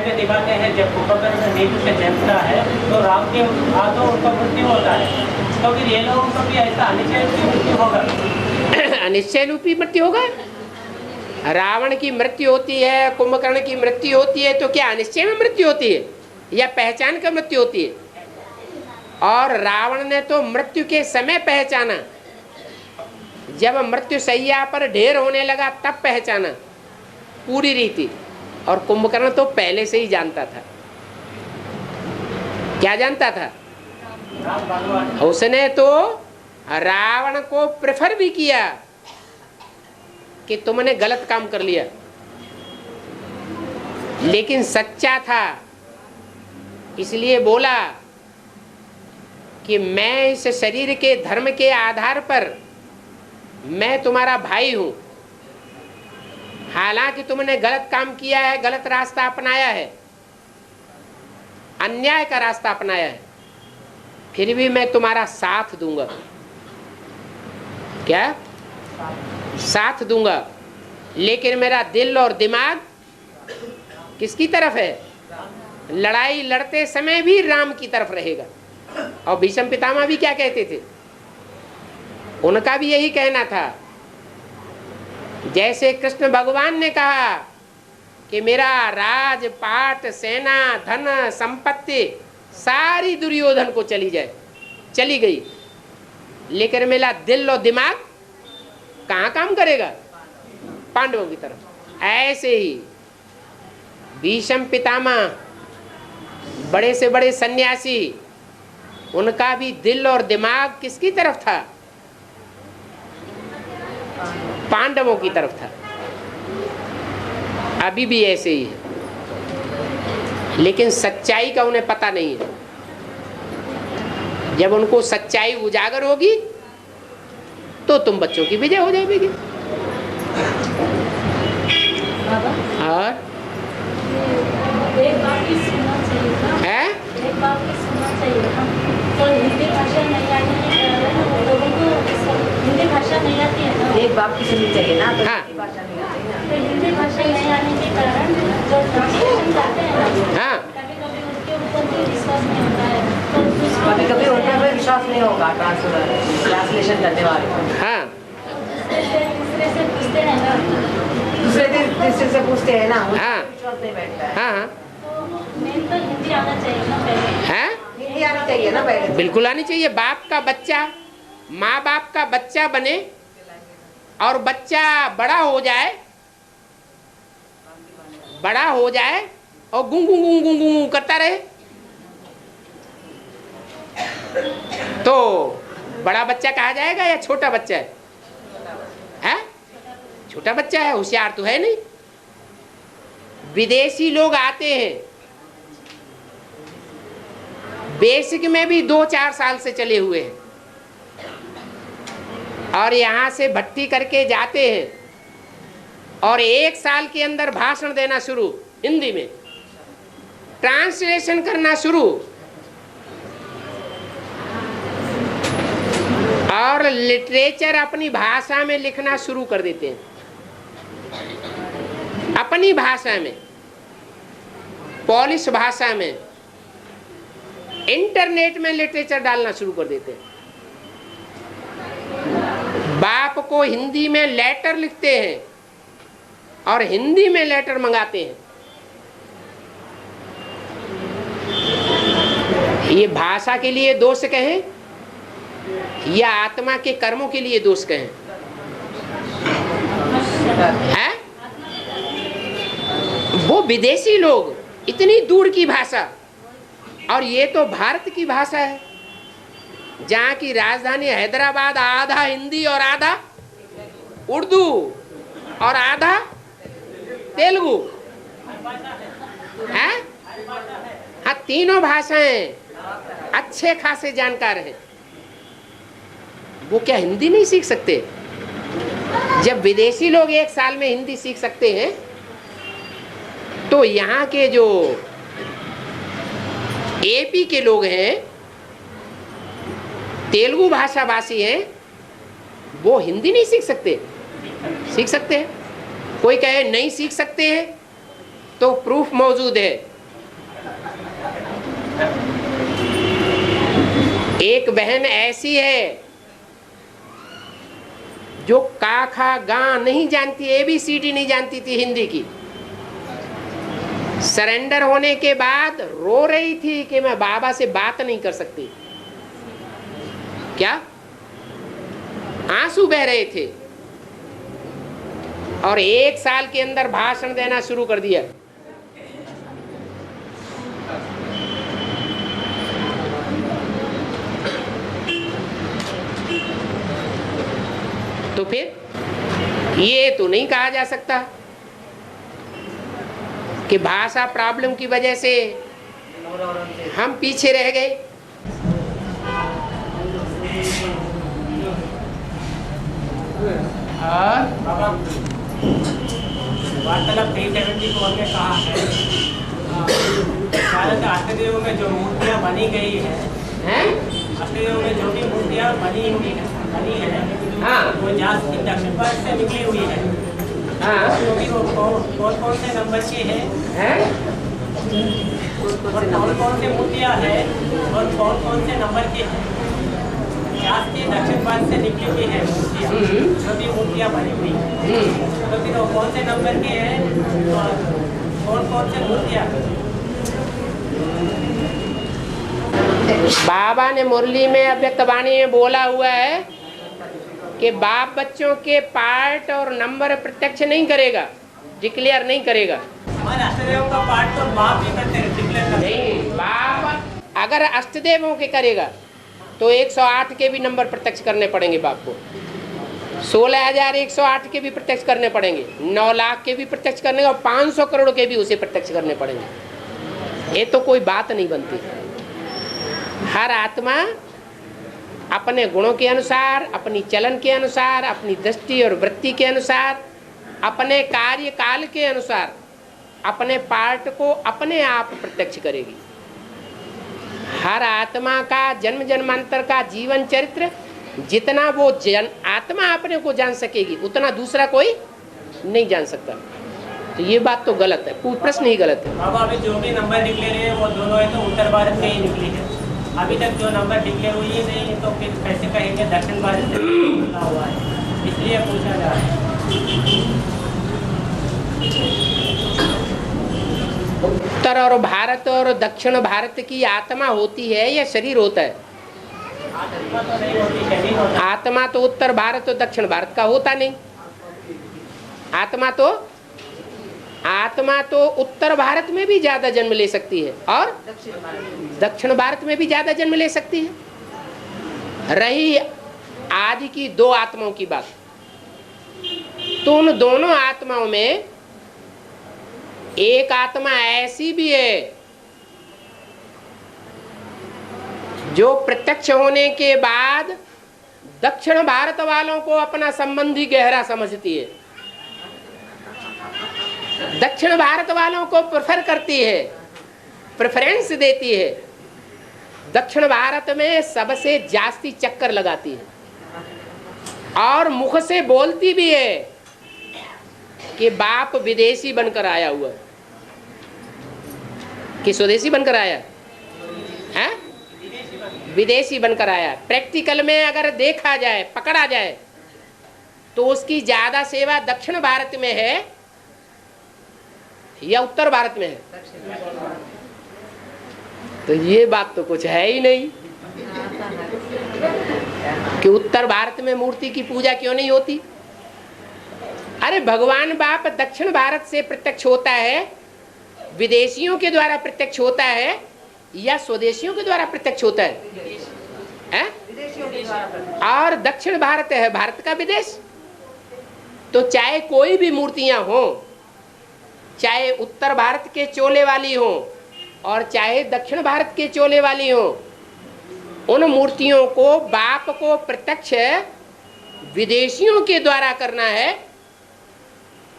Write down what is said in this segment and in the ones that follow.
पे दिखाते हैं जब कुंभकर्ण नींद से जगता है तो राम के हाथों उनका मृत्यु होता है, तो फिर ये लोगों को भी ऐसा अनिश्चय रूपी मृत्यु होगा? अनिश्चय रूपी मृत्यु होगा। रावण की मृत्यु होती है, कुंभकर्ण की मृत्यु होती है, तो क्या अनिश्चय में मृत्यु होती है या पहचान कर मृत्यु होती है? और रावण ने तो मृत्यु के समय पहचाना, जब मृत्यु सैया पर ढेर होने लगा तब पहचाना पूरी रीति। और कुंभकर्ण तो पहले से ही जानता था। क्या जानता था? उसने तो रावण को प्रेफर भी किया कि तुमने गलत काम कर लिया, लेकिन सच्चा था इसलिए बोला कि मैं इस शरीर के धर्म के आधार पर मैं तुम्हारा भाई हूं। हालांकि तुमने गलत काम किया है, गलत रास्ता अपनाया है, अन्याय का रास्ता अपनाया है, फिर भी मैं तुम्हारा साथ दूंगा। क्या साथ दूंगा? लेकिन मेरा दिल और दिमाग किसकी तरफ है? लड़ाई लड़ते समय भी राम की तरफ रहेगा। और भीष्म पितामह भी क्या कहते थे? उनका भी यही कहना था। जैसे कृष्ण भगवान ने कहा कि मेरा राज पाट सेना धन संपत्ति सारी दुर्योधन को चली जाए, चली गई, लेकिन मेरा दिल और दिमाग कहाँ काम करेगा? पांडवों की तरफ। ऐसे ही भीष्म पितामह बड़े से बड़े सन्यासी, उनका भी दिल और दिमाग किसकी तरफ था? पांडवों की तरफ था। अभी भी ऐसे ही है, लेकिन सच्चाई का उन्हें पता नहीं है। जब उनको सच्चाई उजागर होगी तो तुम बच्चों की विजय हो जाएगी। और एक बात की सुनना चाहिए था। है एक बात की सुनना चाहिए था। तो हिंदी भाषा नहीं आने के कारण लोगों को हिंदी भाषा नहीं आती है ना। एक बात की सुननी चाहिए ना, तो हाँ। हिंदी भाषा नहीं आती ना। तो हिंदी भाषा नहीं आने के कारण जो ट्रांसलेशन करते हैं ना, हाँ, कभी कभी उसके ऊपर भी विश्वास नहीं होता है। तो कभी कभी उनका भी विश्वास नहीं होगा ट्रांसलेशन करने वाले को। हाँ, दूसरे से पूछते हैं ना, दूसरे से पूछते हैं ना, उनका हाँ। विश्वास नहीं बैठता है। हाँ, हाँ, तो मेन तो हिंदी आना चाहिए ना पहले। है हिंदी आनी चाहिए ना पहले। बिल्कुल आनी चाहिए। बाप का बच्चा माँ बाप का बच्चा बने और बच्चा बड़ा हो जाए, बड़ा हो जाए और गुं गुं गुं गुं गुं करता रहे, तो बड़ा बच्चा कहा जाएगा या छोटा बच्चा है? हैं? छोटा बच्चा है, होशियार तो है नहीं। विदेशी लोग आते हैं, बेसिक में भी 2-4 साल से चले हुए हैं, और यहाँ से भट्टी करके जाते हैं और 1 साल के अंदर भाषण देना शुरू, हिंदी में ट्रांसलेशन करना शुरू, और लिटरेचर अपनी भाषा में लिखना शुरू कर देते हैं, अपनी भाषा में, पॉलिश भाषा में, इंटरनेट में लिटरेचर डालना शुरू कर देते हैं। बाप को हिंदी में लेटर लिखते हैं और हिंदी में लेटर मंगाते हैं। ये भाषा के लिए दोष कहें या आत्मा के कर्मों के लिए दोष कहें? है वो विदेशी लोग, इतनी दूर की भाषा, और ये तो भारत की भाषा है, जहाँ की राजधानी हैदराबाद, आधा हिंदी और आधा उर्दू और आधा तेलुगु है। हाँ, तीनों भाषाएं अच्छे खासे जानकार हैं। वो क्या हिंदी नहीं सीख सकते? जब विदेशी लोग 1 साल में हिंदी सीख सकते हैं, तो यहाँ के जो एपी के लोग हैं, तेलुगु भाषा भाषी हैं, वो हिंदी नहीं सीख सकते? सीख सकते हैं। कोई कहे नहीं सीख सकते हैं तो प्रूफ मौजूद है। एक बहन ऐसी है जो का खा गा नहीं जानती, ABCD नहीं जानती थी हिंदी की। सरेंडर होने के बाद रो रही थी कि मैं बाबा से बात नहीं कर सकती। क्या? आंसू बह रहे थे। और 1 साल के अंदर भाषण देना शुरू कर दिया। तो फिर ये तो नहीं कहा जा सकता कि भाषा प्रॉब्लम की वजह से हम पीछे रह गए। वार्तालाप 374 में कहा है भारत अष्टदेव में जो मूर्तियाँ बनी गई है, अष्टदेव में जो भी मूर्तियाँ बनी है हाँ। वो दक्षिण भारत से निकली हुई है। हाँ। क्योंकि वो कौन कौन से नंबर की है और कौन कौन से मूर्तियाँ है और कौन कौन से नंबर की है, दक्षिण भारत से निकली हुई है मूर्तियाँ, जो भी मूर्तियाँ बनी हुई है। तो फिर वो कौन से नंबर की है और कौन कौन से मूर्तियाँ? बाबा ने मुरली में अव्यक्त वाणी में बोला हुआ है कि बाप बच्चों के पार्ट और नंबर प्रत्यक्ष नहीं करेगा, डिक्लेयर नहीं करेगा। हमारे अष्टदेव का पार्ट तो बाप ही करते हैं, डिक्लेयर करते हैं। नहीं, बाप अगर अष्टदेवों के करेगा तो 108 के भी नंबर प्रत्यक्ष करने पड़ेंगे बाप को, 16,108 के भी प्रत्यक्ष करने पड़ेंगे, 9 लाख के भी प्रत्यक्ष करने और 500 करोड़ के भी उसे प्रत्यक्ष करने पड़ेंगे। ये तो कोई बात नहीं बनती। हर आत्मा अपने गुणों के अनुसार, अपनी चलन के अनुसार, अपनी दृष्टि और वृत्ति के अनुसार, अपने कार्य काल के अनुसार अपने पार्ट को अपने आप प्रत्यक्ष करेगी। हर आत्मा का जन्म जन्मांतर का जीवन चरित्र जितना वो आत्मा अपने को जान सकेगी उतना दूसरा कोई नहीं जान सकता। तो ये बात तो गलत है, प्रश्न ही गलत है। बाबा अभी जो भी नंबर डिक्लेयर है वो दोनों है तो उत्तर भारत में ही निकली है। अभी तक जो नंबर डिक्लेयर हुई ही नहीं तो फिर कैसे कहेंगे दक्षिण भारत से निकला हुआ है, इसलिए पूछा जा रहा है। उत्तर और भारत और दक्षिण भारत की आत्मा होती है या शरीर होता है? आत्मा तो नहीं होती, शरीर होता है। आत्मा तो उत्तर भारत और दक्षिण भारत का होता नहीं। आत्मा तो उत्तर भारत में भी ज्यादा जन्म ले सकती है और दक्षिण भारत में भी ज्यादा जन्म ले सकती है। रही आदि की 2 आत्माओं की बात, तो उन दोनों आत्माओं में एक आत्मा ऐसी भी है जो प्रत्यक्ष होने के बाद दक्षिण भारत वालों को अपना संबंधी गहरा समझती है, दक्षिण भारत वालों को प्रेफर करती है, प्रेफरेंस देती है, दक्षिण भारत में सबसे जास्ती चक्कर लगाती है और मुख से बोलती भी है कि बाप विदेशी बनकर आया हुआ है कि स्वदेशी बनकर आया है, विदेशी बनकर आया। प्रैक्टिकल में अगर देखा जाए, पकड़ा जाए तो उसकी ज्यादा सेवा दक्षिण भारत में है या उत्तर भारत में है? तो ये बात तो कुछ है ही नहीं कि उत्तर भारत में मूर्ति की पूजा क्यों नहीं होती। अरे भगवान बाप दक्षिण भारत से प्रत्यक्ष होता है, विदेशियों के द्वारा प्रत्यक्ष होता है या स्वदेशियों के द्वारा प्रत्यक्ष होता है? और दक्षिण भारत है भारत का विदेश। तो चाहे कोई भी मूर्तियां हो, चाहे उत्तर भारत के चोले वाली हो और चाहे दक्षिण भारत के चोले वाली हो, उन मूर्तियों को बाप को प्रत्यक्ष विदेशियों के द्वारा करना है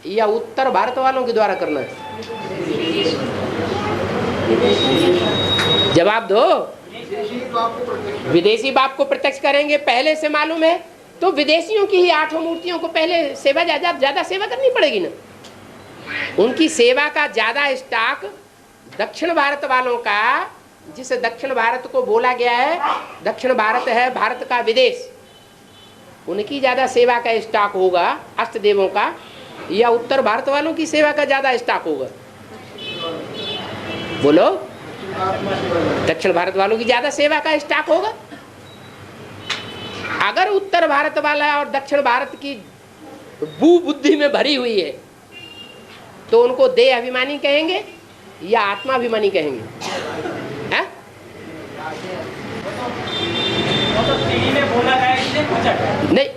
या उत्तर भारत वालों के द्वारा करना है? जवाब दो। विदेशी बाप को प्रत्यक्ष करेंगे, पहले से मालूम है, तो विदेशियों की ही 8 मूर्तियों को पहले सेवा ज्यादा सेवा करनी पड़ेगी ना। उनकी सेवा का ज्यादा स्टॉक दक्षिण भारत वालों का जिस दक्षिण भारत को बोला गया है, दक्षिण भारत है भारत का विदेश, उनकी ज्यादा सेवा का स्टॉक होगा अष्ट देवों का, या उत्तर भारत वालों की सेवा का ज्यादा स्टॉक होगा? बोलो। दक्षिण भारत वालों की ज्यादा सेवा का स्टॉक होगा। अगर उत्तर भारत वाला और दक्षिण भारत की बुद्धि में भरी हुई है तो उनको देह अभिमानी कहेंगे या आत्मा अभिमानी कहेंगे? है? नहीं,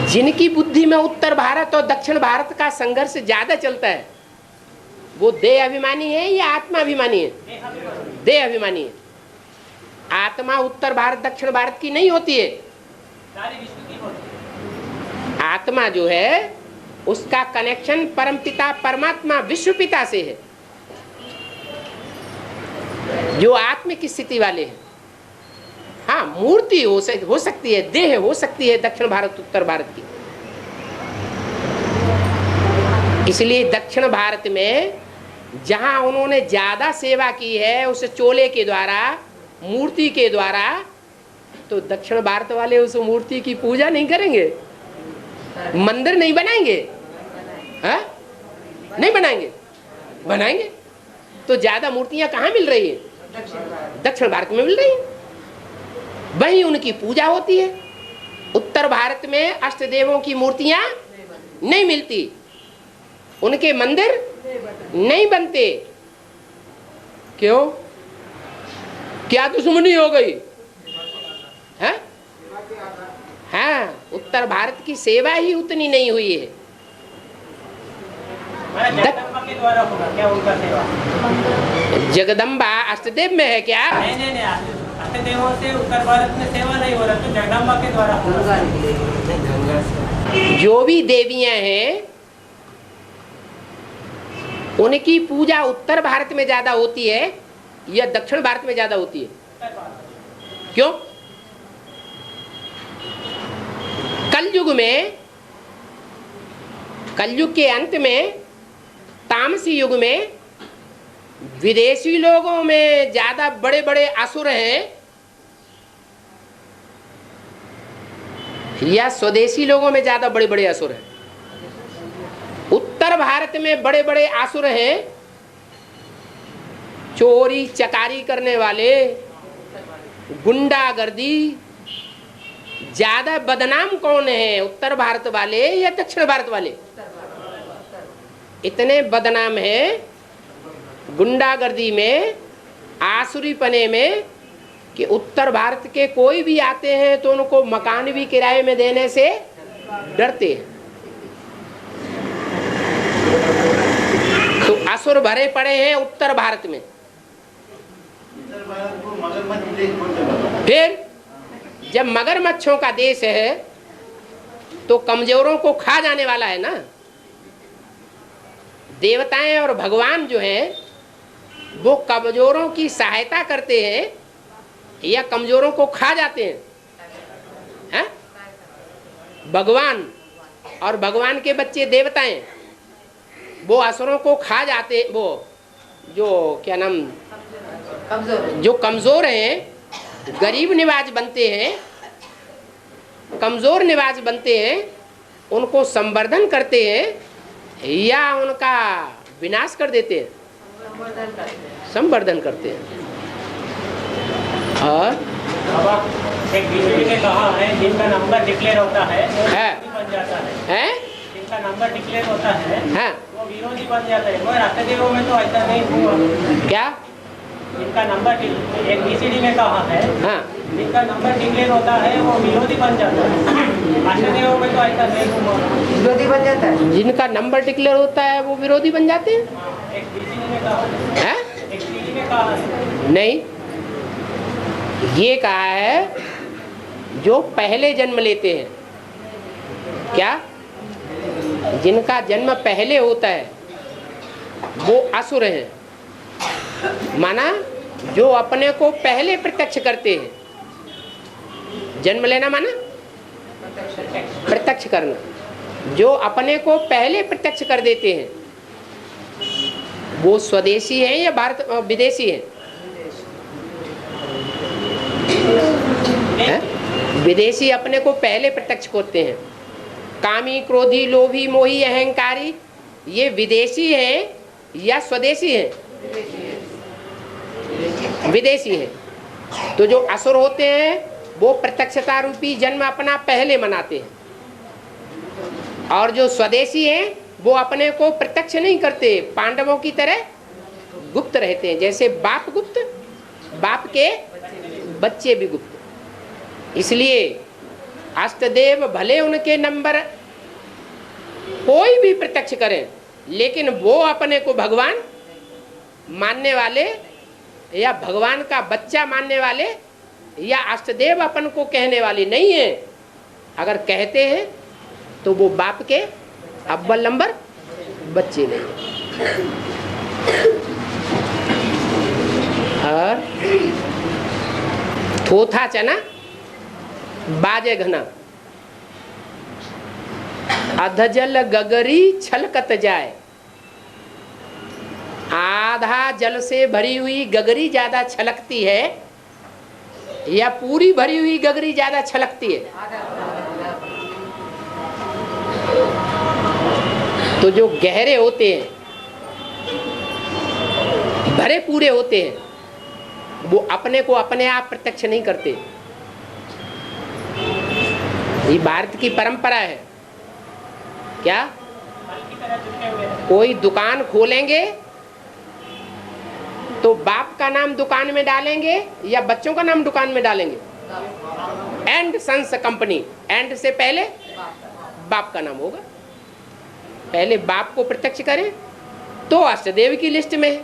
जिनकी बुद्धि में उत्तर भारत और दक्षिण भारत का संघर्ष ज्यादा चलता है वो देह अभिमानी है या आत्मा अभिमानी है? देह अभिमानी है। आत्मा उत्तर भारत दक्षिण भारत की नहीं होती है। आत्मा जो है उसका कनेक्शन परमपिता परमात्मा विश्व पिता से है, जो आत्मिक स्थिति वाले हैं। हाँ, मूर्ति हो सकती है, देह हो सकती है दक्षिण भारत उत्तर भारत की। इसलिए दक्षिण भारत में जहां उन्होंने ज्यादा सेवा की है उस चोले के द्वारा, मूर्ति के द्वारा, तो दक्षिण भारत वाले उस मूर्ति की पूजा नहीं करेंगे, मंदिर नहीं बनाएंगे। हाँ? नहीं बनाएंगे। बनाएंगे तो ज्यादा मूर्तियां कहाँ मिल रही है? दक्षिण भारत में मिल रही है, वहीं उनकी पूजा होती है। उत्तर भारत में अष्ट देवों की मूर्तियां नहीं मिलती, उनके मंदिर नहीं बनते। क्यों? क्या दुश्मनी हो गई है? हाँ, उत्तर भारत की सेवा ही उतनी नहीं हुई है। जगदम्बा के द्वारा होगा क्या उनका सेवा? जगदम्बा अष्टदेव में है क्या? नहीं, अष्टदेवों से उत्तर भारत में सेवा नहीं हो रहा, तो जगदम्बा के द्वारा होगा। जो भी देवियां हैं उनकी पूजा उत्तर भारत में ज्यादा होती है या दक्षिण भारत में ज्यादा होती है? क्यों? कलयुग के अंत में, तामसी युग में विदेशी लोगों में ज्यादा बड़े बड़े असुर हैं या स्वदेशी लोगों में ज्यादा बड़े बड़े असुर हैं? उत्तर भारत में बड़े बड़े असुर हैं, चोरी चकारी करने वाले, गुंडागर्दी। ज्यादा बदनाम कौन है, उत्तर भारत वाले या दक्षिण भारत वाले? इतने बदनाम है गुंडागर्दी में, आसुरीपने में, कि उत्तर भारत के कोई भी आते हैं तो उनको मकान भी किराए में देने से डरते हैं। तो असुर भरे पड़े हैं उत्तर भारत में। फिर जब मगरमच्छों का देश है तो कमजोरों को खा जाने वाला है ना। देवताएं और भगवान जो हैं वो कमजोरों की सहायता करते हैं या कमजोरों को खा जाते हैं? भगवान और भगवान के बच्चे देवताएं वो असुरों को खा जाते। वो जो क्या नाम, जो कमजोर हैं, गरीब निवाज बनते हैं, कमजोर निवाज बनते हैं, उनको संवर्धन करते हैं या उनका विनाश कर देते हैं? संवर्धन करते हैं। और एक बीजेपी ने कहा है जिनका नंबर डिक्लेयर होता है बन जाता है, जिनका नंबर डिक्लेयर होता है वो विरोधी बन जाता है। मगर अष्टदेवों में तो ऐसा नहीं हुआ। क्या? जिनका नंबर एक बीसीडी में कहा है, जिनका नंबर डिक्लेयर होता है वो विरोधी बन जाता है। अष्टदेवों में तो ऐसा नहीं हुआ। विरोधी बन जाता है? जिनका नंबर डिक्लेयर होता है वो विरोधी बन जाते हैं? एक बीसीडी में कहा है, एक सीडी में कहा है। नहीं, ये कहा है जो पहले जन्म लेते हैं। क्या? जिनका जन्म पहले होता है वो असुर हैं। माना जो अपने को पहले प्रत्यक्ष करते हैं। जन्म लेना माना प्रत्यक्ष करना। जो अपने को पहले प्रत्यक्ष कर देते हैं वो स्वदेशी हैं या भारत विदेशी हैं? विदेशी अपने को पहले प्रत्यक्ष होते हैं। कामी, क्रोधी, लोभी, मोही, अहंकारी, ये विदेशी हैं या स्वदेशी हैं? विदेशी हैं। तो जो असुर होते हैं वो प्रत्यक्षता रूपी जन्म अपना पहले मनाते हैं, और जो स्वदेशी हैं वो अपने को प्रत्यक्ष नहीं करते, पांडवों की तरह गुप्त रहते हैं। जैसे बाप गुप्त, बाप के बच्चे भी गुप्त। इसलिए अष्टदेव भले उनके नंबर कोई भी प्रत्यक्ष करें, लेकिन वो अपने को भगवान मानने वाले या भगवान का बच्चा मानने वाले या अष्टदेव अपन को कहने वाले नहीं है। अगर कहते हैं तो वो बाप के अव्वल नंबर बच्चे नहीं। और थोथा चना बाजे घना, अधजल गगरी छलकत जाए। आधा जल से भरी हुई गगरी ज्यादा छलकती है या पूरी भरी हुई गगरी ज्यादा छलकती है? तो जो गहरे होते हैं, भरे पूरे होते हैं, वो अपने को अपने आप प्रत्यक्ष नहीं करते। ये भारत की परंपरा है। क्या कोई दुकान खोलेंगे तो बाप का नाम दुकान में डालेंगे या बच्चों का नाम दुकान में डालेंगे? एंड सन्स कंपनी, एंड से पहले बाप का नाम होगा। पहले बाप को प्रत्यक्ष करें तो अष्टदेव की लिस्ट में है,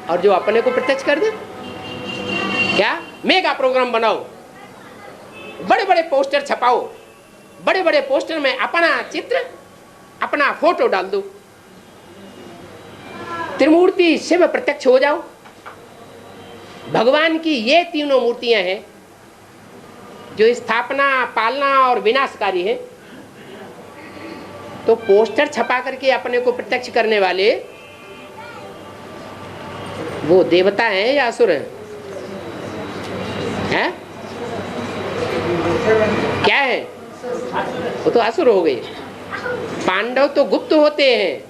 और जो अपने को प्रत्यक्ष कर दे, क्या मेगा प्रोग्राम बनाओ, बड़े बड़े पोस्टर छपाओ, बड़े बड़े पोस्टर में अपना चित्र, अपना फोटो डाल दो, त्रिमूर्ति शिव प्रत्यक्ष हो जाओ। भगवान की ये तीनों मूर्तियां हैं जो स्थापना, पालना और विनाशकारी है। तो पोस्टर छपा करके अपने को प्रत्यक्ष करने वाले वो देवता हैं या असुर हैं? हैं? क्या है? वो तो असुर हो गए। पांडव तो गुप्त होते हैं,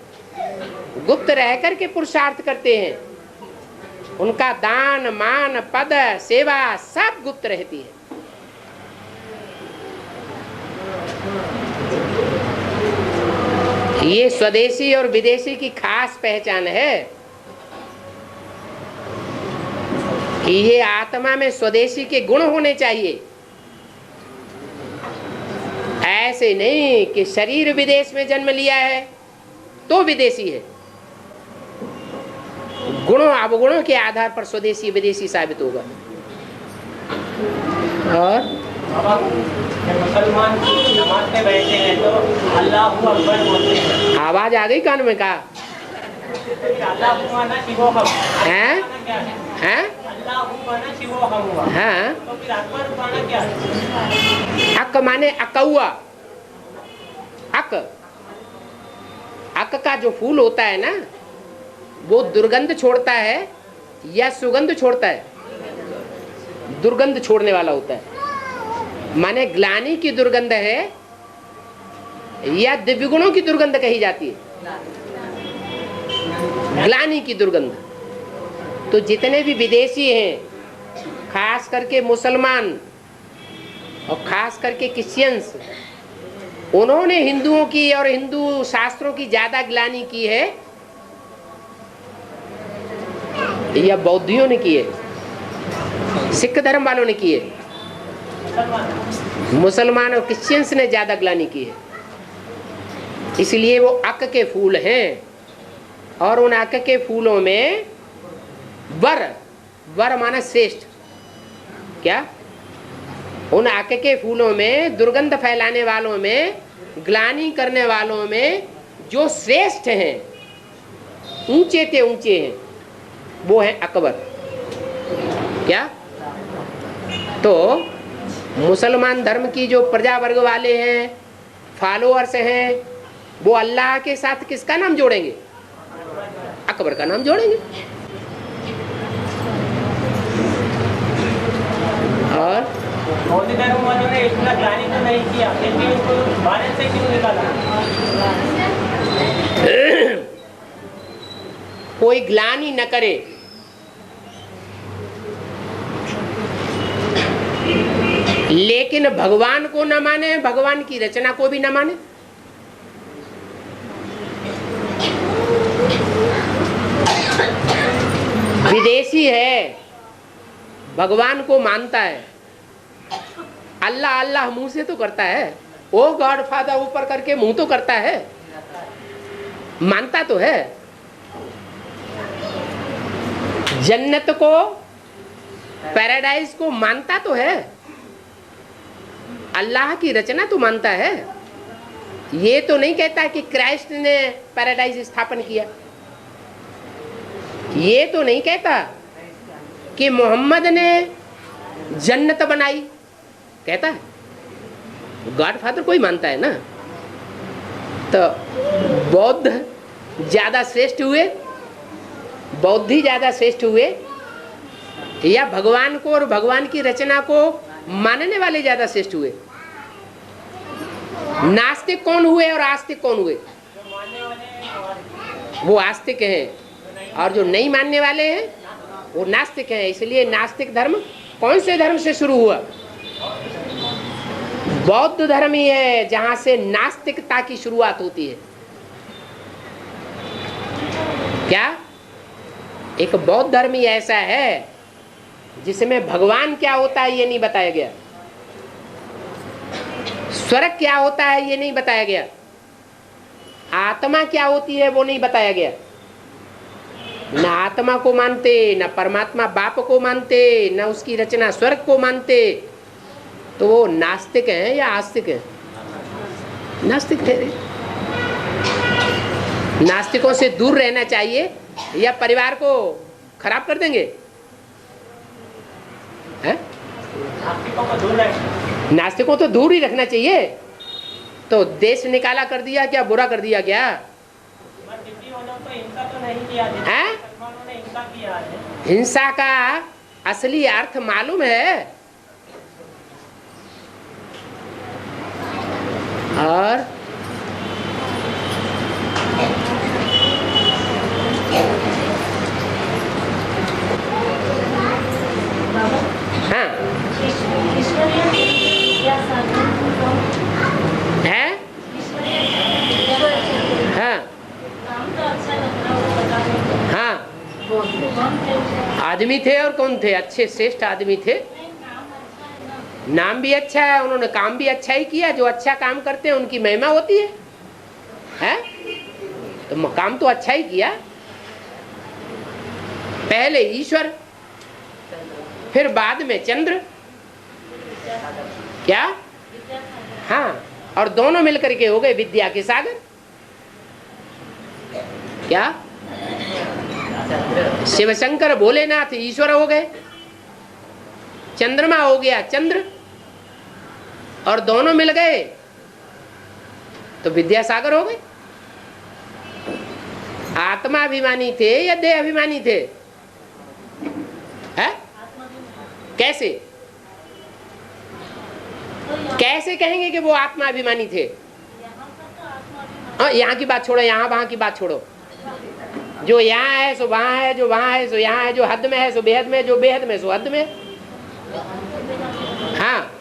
गुप्त रह करके पुरुषार्थ करते हैं। उनका दान, मान, पद, सेवा सब गुप्त रहती है। ये स्वदेशी और विदेशी की खास पहचान है कि ये आत्मा में स्वदेशी के गुण होने चाहिए। ऐसे नहीं कि शरीर विदेश में जन्म लिया है तो विदेशी है। गुणों अवगुणों के आधार पर स्वदेशी विदेशी साबित होगा। और मुसलमान नमाज में बैठे हैं तो अल्लाहु अकबर बोलते हैं। आवाज आ गई कान में? कहा अल्लाहु माना शिवो हम हैं? हैं? अल्लाहु माना शिवो हम हुआ। हाँ, तो फिर अकबर माना क्या है? अक माने अकौआ। अक, अक का जो फूल होता है ना, वो दुर्गंध छोड़ता है या सुगंध छोड़ता है? दुर्गंध छोड़ने वाला होता है। माने ग्लानि की दुर्गंध है या दिव्य गुणों की दुर्गंध कही जाती है? ग्लानि की दुर्गंध। तो जितने भी विदेशी हैं, खास करके मुसलमान और खास करके क्रिश्चियंस, उन्होंने हिंदुओं की और हिंदू शास्त्रों की ज्यादा ग्लानि की है या बौद्धियों ने की है? सिख धर्म वालों ने की है? मुसलमान और क्रिश्चियंस ने ज्यादा ग्लानि की है। इसलिए वो अक के फूल हैं, और उन अक के फूलों में वर, वर माना श्रेष्ठ। क्या? उन अक के फूलों में, दुर्गंध फैलाने वालों में, ग्लानि करने वालों में जो श्रेष्ठ हैं, ऊंचे ते ऊंचे हैं, वो है अकबर। क्या? तो मुसलमान धर्म की जो प्रजा वर्ग वाले हैं, फॉलोअर्स हैं, वो अल्लाह के साथ किसका नाम जोड़ेंगे? अकबर का नाम जोड़ेंगे। और बौद्ध धर्म वालों ने इतना ग्लानि तो नहीं किया, फिर भी उसको भारत से क्यों निकाला? कोई ग्लानि न करे, लेकिन भगवान को न माने, भगवान की रचना को भी न माने। विदेशी है, भगवान को मानता है, अल्लाह अल्लाह मुंह से तो करता है, ओ गॉड फादर ऊपर करके मुंह तो करता है, मानता तो है। जन्नत को, पैराडाइज को मानता तो है, अल्लाह की रचना तो मानता है। ये तो नहीं कहता कि क्राइस्ट ने पैराडाइज स्थापन किया, ये तो नहीं कहता कि मोहम्मद ने जन्नत बनाई, कहता है? गॉड फादर कोई मानता है ना। तो बौद्ध ज्यादा श्रेष्ठ हुए, बौद्धी ज्यादा श्रेष्ठ हुए, या भगवान को और भगवान की रचना को मानने वाले ज्यादा श्रेष्ठ हुए? नास्तिक कौन हुए और आस्तिक कौन हुए? वो आस्तिक हैं, और जो नहीं मानने वाले हैं वो नास्तिक हैं। इसलिए नास्तिक धर्म कौन से धर्म से शुरू हुआ? बौद्ध धर्म ही है जहां से नास्तिकता की शुरुआत होती है। क्या? एक बौद्ध धर्म ही ऐसा है जिसमें भगवान क्या होता है ये नहीं बताया गया, स्वर्ग क्या होता है ये नहीं बताया गया, आत्मा क्या होती है वो नहीं बताया गया। न आत्मा को मानते, न परमात्मा बाप को मानते, न उसकी रचना स्वर्ग को मानते, तो वो नास्तिक हैं या आस्तिक हैं? नास्तिक ठहरे। नास्तिकों से दूर रहना चाहिए या परिवार को खराब कर देंगे? हैं? नास्तिकों तो दूर ही रखना चाहिए। तो देश निकाला कर दिया क्या, बुरा कर दिया क्या? है? हिंसा का असली अर्थ मालूम है? और हाँ है, हाँ हाँ, आदमी थे और कौन थे? अच्छे श्रेष्ठ आदमी थे, नाम भी अच्छा है, उन्होंने काम भी अच्छा ही किया। जो अच्छा काम करते हैं उनकी महिमा होती है, हैं? तो काम तो अच्छा ही किया। पहले ईश्वर, फिर बाद में चंद्र, क्या? हाँ, और दोनों मिलकर के हो गए विद्या के सागर। क्या? शिव शंकर भोलेनाथ ईश्वर हो गए, चंद्रमा हो गया चंद्र, और दोनों मिल गए तो विद्यासागर हो गए। आत्माभिमानी थे या देह अभिमानी थे? है? कैसे कैसे कहेंगे कि वो आत्माभिमानी थे? यहाँ की बात छोड़ो, यहाँ वहां की बात छोड़ो। जो यहाँ है सो वहां है, जो वहां है सो यहाँ है, जो हद में है सो बेहद में, जो बेहद में सो हद में। हाँ,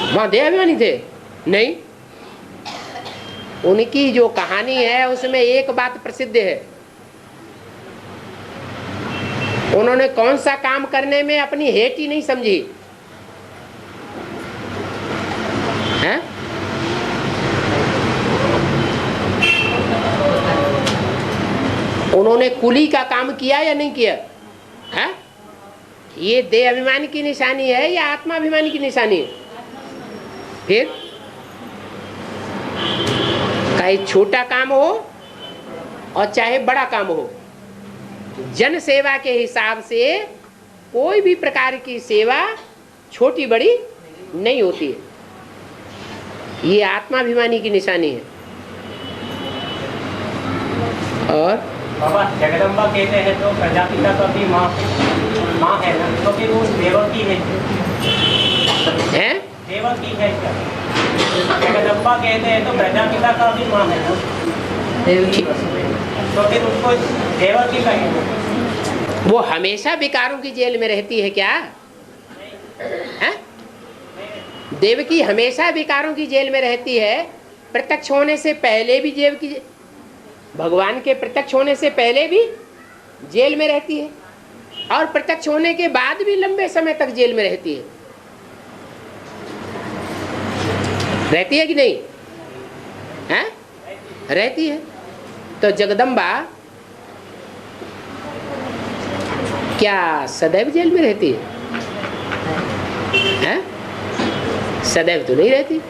वहां देह अभिमानी थे? नहीं, उनकी जो कहानी है उसमें एक बात प्रसिद्ध है, उन्होंने कौन सा काम करने में अपनी हेट ही नहीं समझी है? उन्होंने कुली का काम किया या नहीं किया है? ये देह अभिमानी की निशानी है या आत्माभिमानी की निशानी है? फिर चाहे छोटा काम हो और चाहे बड़ा काम हो, जन सेवा के हिसाब से कोई भी प्रकार की सेवा छोटी बड़ी नहीं होती है। ये आत्माभिमानी की निशानी है। और बाबा जगदम्बा कहते हैं तो प्रजापिता का भी माँ है ना, तो फिर वो देवकी है, हैं? देवकी है क्या? जगदम्बा कहते हैं तो प्रजापिता का भी माँ है ना, तो फिर उसको देवकी कहेंगे। वो हमेशा विकारों की जेल में रहती है क्या? हैं? देवकी हमेशा विकारों की जेल में रहती है। प्रत्यक्ष होने से पहले भी भगवान के प्रत्यक्ष होने से पहले भी जेल में रहती है और प्रत्यक्ष होने के बाद भी लंबे समय तक जेल में रहती है। रहती है कि नहीं? हैं? रहती है। तो जगदम्बा क्या सदैव जेल में रहती है? हैं? सदैव तो नहीं रहती,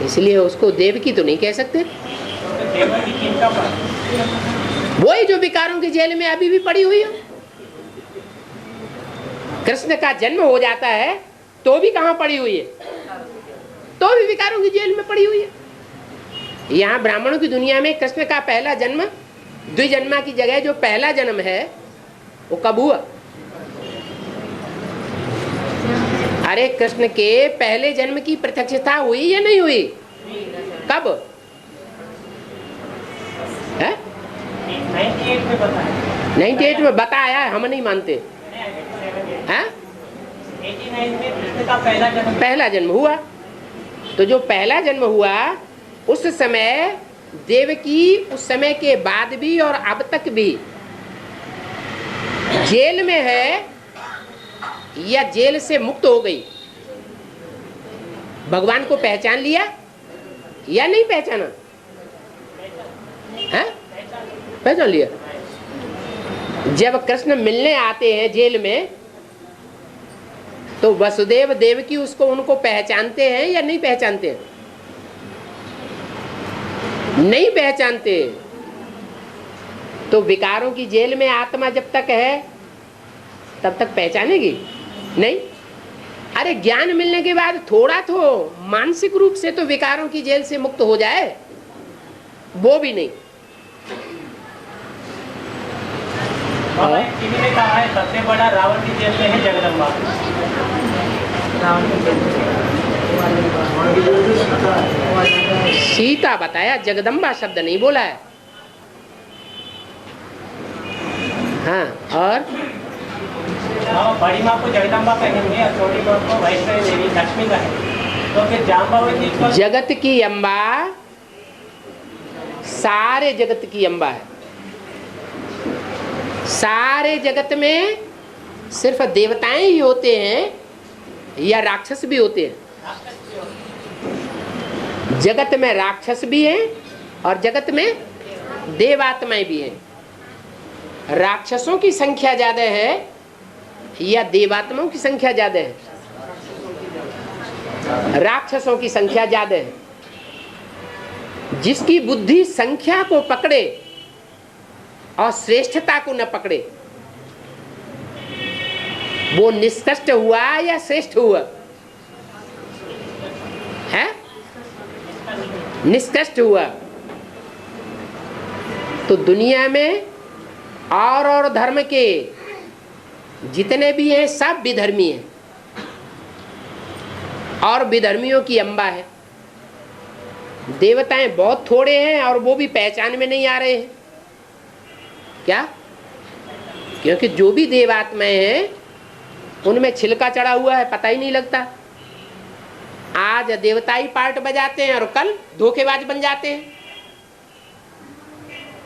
इसलिए उसको देवकी तो नहीं कह सकते। वही जो विकारों की जेल में अभी भी पड़ी हुई है। कृष्ण का जन्म हो जाता है तो भी कहाँ पड़ी हुई है? तो भी विकारों की जेल में पड़ी हुई है। यहाँ ब्राह्मणों की दुनिया में कृष्ण का पहला जन्म, द्विजन्मा की जगह जो पहला जन्म है वो कब हुआ? अरे कृष्ण के पहले जन्म की प्रत्यक्षता हुई या नहीं हुई? कब? 98 में बताया, हम नहीं मानते। हैं? 89 में कृष्ण का पहला जन्म हुआ। तो जो पहला जन्म हुआ उस समय देवकी उस समय के बाद भी और अब तक भी जेल में है या जेल से मुक्त हो गई? भगवान को पहचान लिया या नहीं पहचाना? हैं? पहचान लिया। जब कृष्ण मिलने आते हैं जेल में तो वसुदेव देवकी उनको पहचानते हैं या नहीं पहचानते हैं? नहीं पहचानते। तो विकारों की जेल में आत्मा जब तक है तब तक पहचानेगी नहीं। अरे ज्ञान मिलने के बाद थोड़ा तो मानसिक रूप से तो विकारों की जेल से मुक्त हो जाए, वो भी नहीं। किसी ने कहा है सबसे बड़ा रावण की जेल में है जगदम्बा। सीता बताया, जगदम्बा शब्द नहीं बोला है। हाँ, और बड़ी माँ को जगदम्बा कहेंगे और छोटी माँ को वैष्णवी देवी लक्ष्मी कहेंगे। तो फिर जाम्बावती को जगत की अम्बा, सारे जगत की अम्बा है। सारे जगत में सिर्फ देवताएं ही होते हैं या राक्षस भी होते हैं? जगत में राक्षस भी हैं और जगत में देवात्माएं भी हैं। राक्षसों की संख्या ज्यादा है या देवात्माओं की संख्या ज्यादा है? राक्षसों की संख्या ज्यादा है। जिसकी बुद्धि संख्या को पकड़े और श्रेष्ठता को न पकड़े, वो निष्कृष्ट हुआ या श्रेष्ठ हुआ? है? निष्कृष्ट हुआ। तो दुनिया में और धर्म के जितने भी हैं सब विधर्मी हैं और विधर्मियों की अम्बा है। देवताएं बहुत थोड़े हैं और वो भी पहचान में नहीं आ रहे हैं। क्या? क्योंकि जो भी देवात्माएं हैं उनमें छिलका चढ़ा हुआ है, पता ही नहीं लगता। आज देवताई पार्ट बजाते हैं और कल धोखेबाज बन जाते हैं।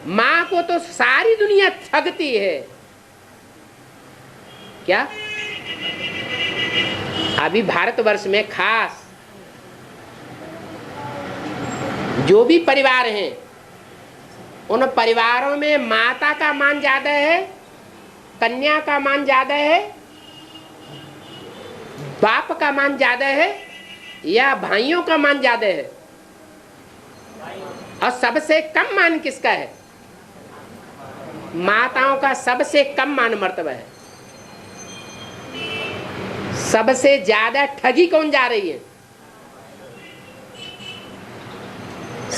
माँ को तो सारी दुनिया ठगती है। क्या? अभी भारतवर्ष में खास जो भी परिवार हैं उन परिवारों में माता का मान ज्यादा है, कन्या का मान ज्यादा है, बाप का मान ज्यादा है या भाइयों का मान ज्यादा है? और सबसे कम मान किसका है? माताओं का सबसे कम मान मर्तबा है। सबसे ज्यादा ठगी कौन जा रही है?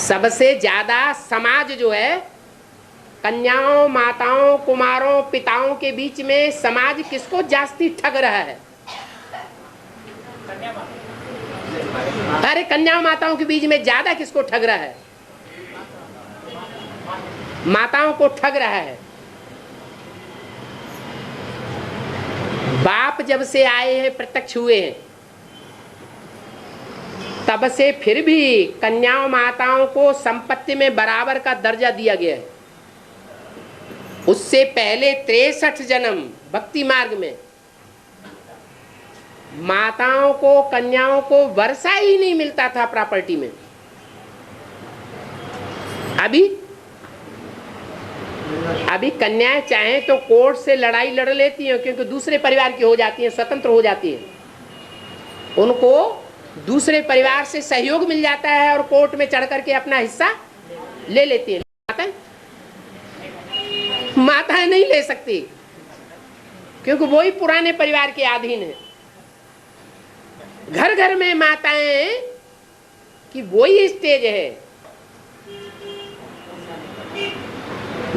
सबसे ज्यादा समाज जो है कन्याओं, माताओं, कुमारों, पिताओं के बीच में समाज किसको जास्ती ठग रहा है? अरे कन्याओं माताओं के बीच में ज्यादा किसको ठग रहा है? माताओं को ठग रहा है। बाप जब से आए हैं, प्रत्यक्ष हुए हैं, तब से फिर भी कन्याओं माताओं को संपत्ति में बराबर का दर्जा दिया गया है। उससे पहले 63 जन्म भक्ति मार्ग में माताओं को, कन्याओं को वर्षा ही नहीं मिलता था प्रॉपर्टी में। अभी कन्याएं चाहें तो कोर्ट से लड़ाई लड़ लेती हैं, क्योंकि दूसरे परिवार की हो जाती हैं, स्वतंत्र हो जाती हैं। उनको दूसरे परिवार से सहयोग मिल जाता है और कोर्ट में चढ़ करके अपना हिस्सा ले लेती हैं। माताएं नहीं ले सकती, क्योंकि वो ही पुराने परिवार के अधीन है। घर घर में माताएं की वही स्टेज है।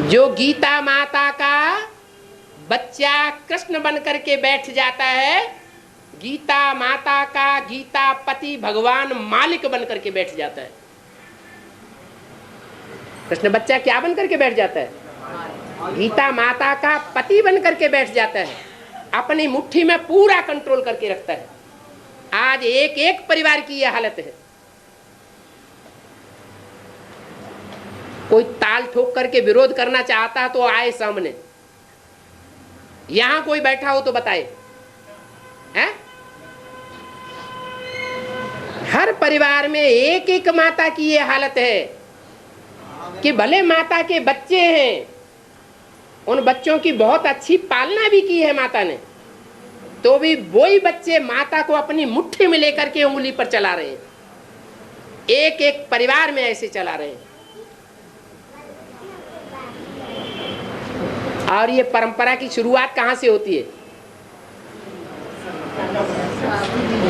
जो गीता माता का बच्चा कृष्ण बन करके बैठ जाता है, गीता माता का गीता पति भगवान मालिक बन करके बैठ जाता है। कृष्ण बच्चा क्या बन करके बैठ जाता है? गीता माता का पति बन करके बैठ जाता है। अपनी मुट्ठी में पूरा कंट्रोल करके रखता है। आज एक एक परिवार की यह हालत है। कोई ताल ठोक करके विरोध करना चाहता तो आए सामने। यहां कोई बैठा हो तो बताए, है? हर परिवार में एक एक माता की ये हालत है कि भले माता के बच्चे हैं, उन बच्चों की बहुत अच्छी पालना भी की है माता ने, तो भी वही बच्चे माता को अपनी मुट्ठी में लेकर के उंगली पर चला रहे हैं। एक एक परिवार में ऐसे चला रहे हैं। और ये परंपरा की शुरुआत कहां से होती है?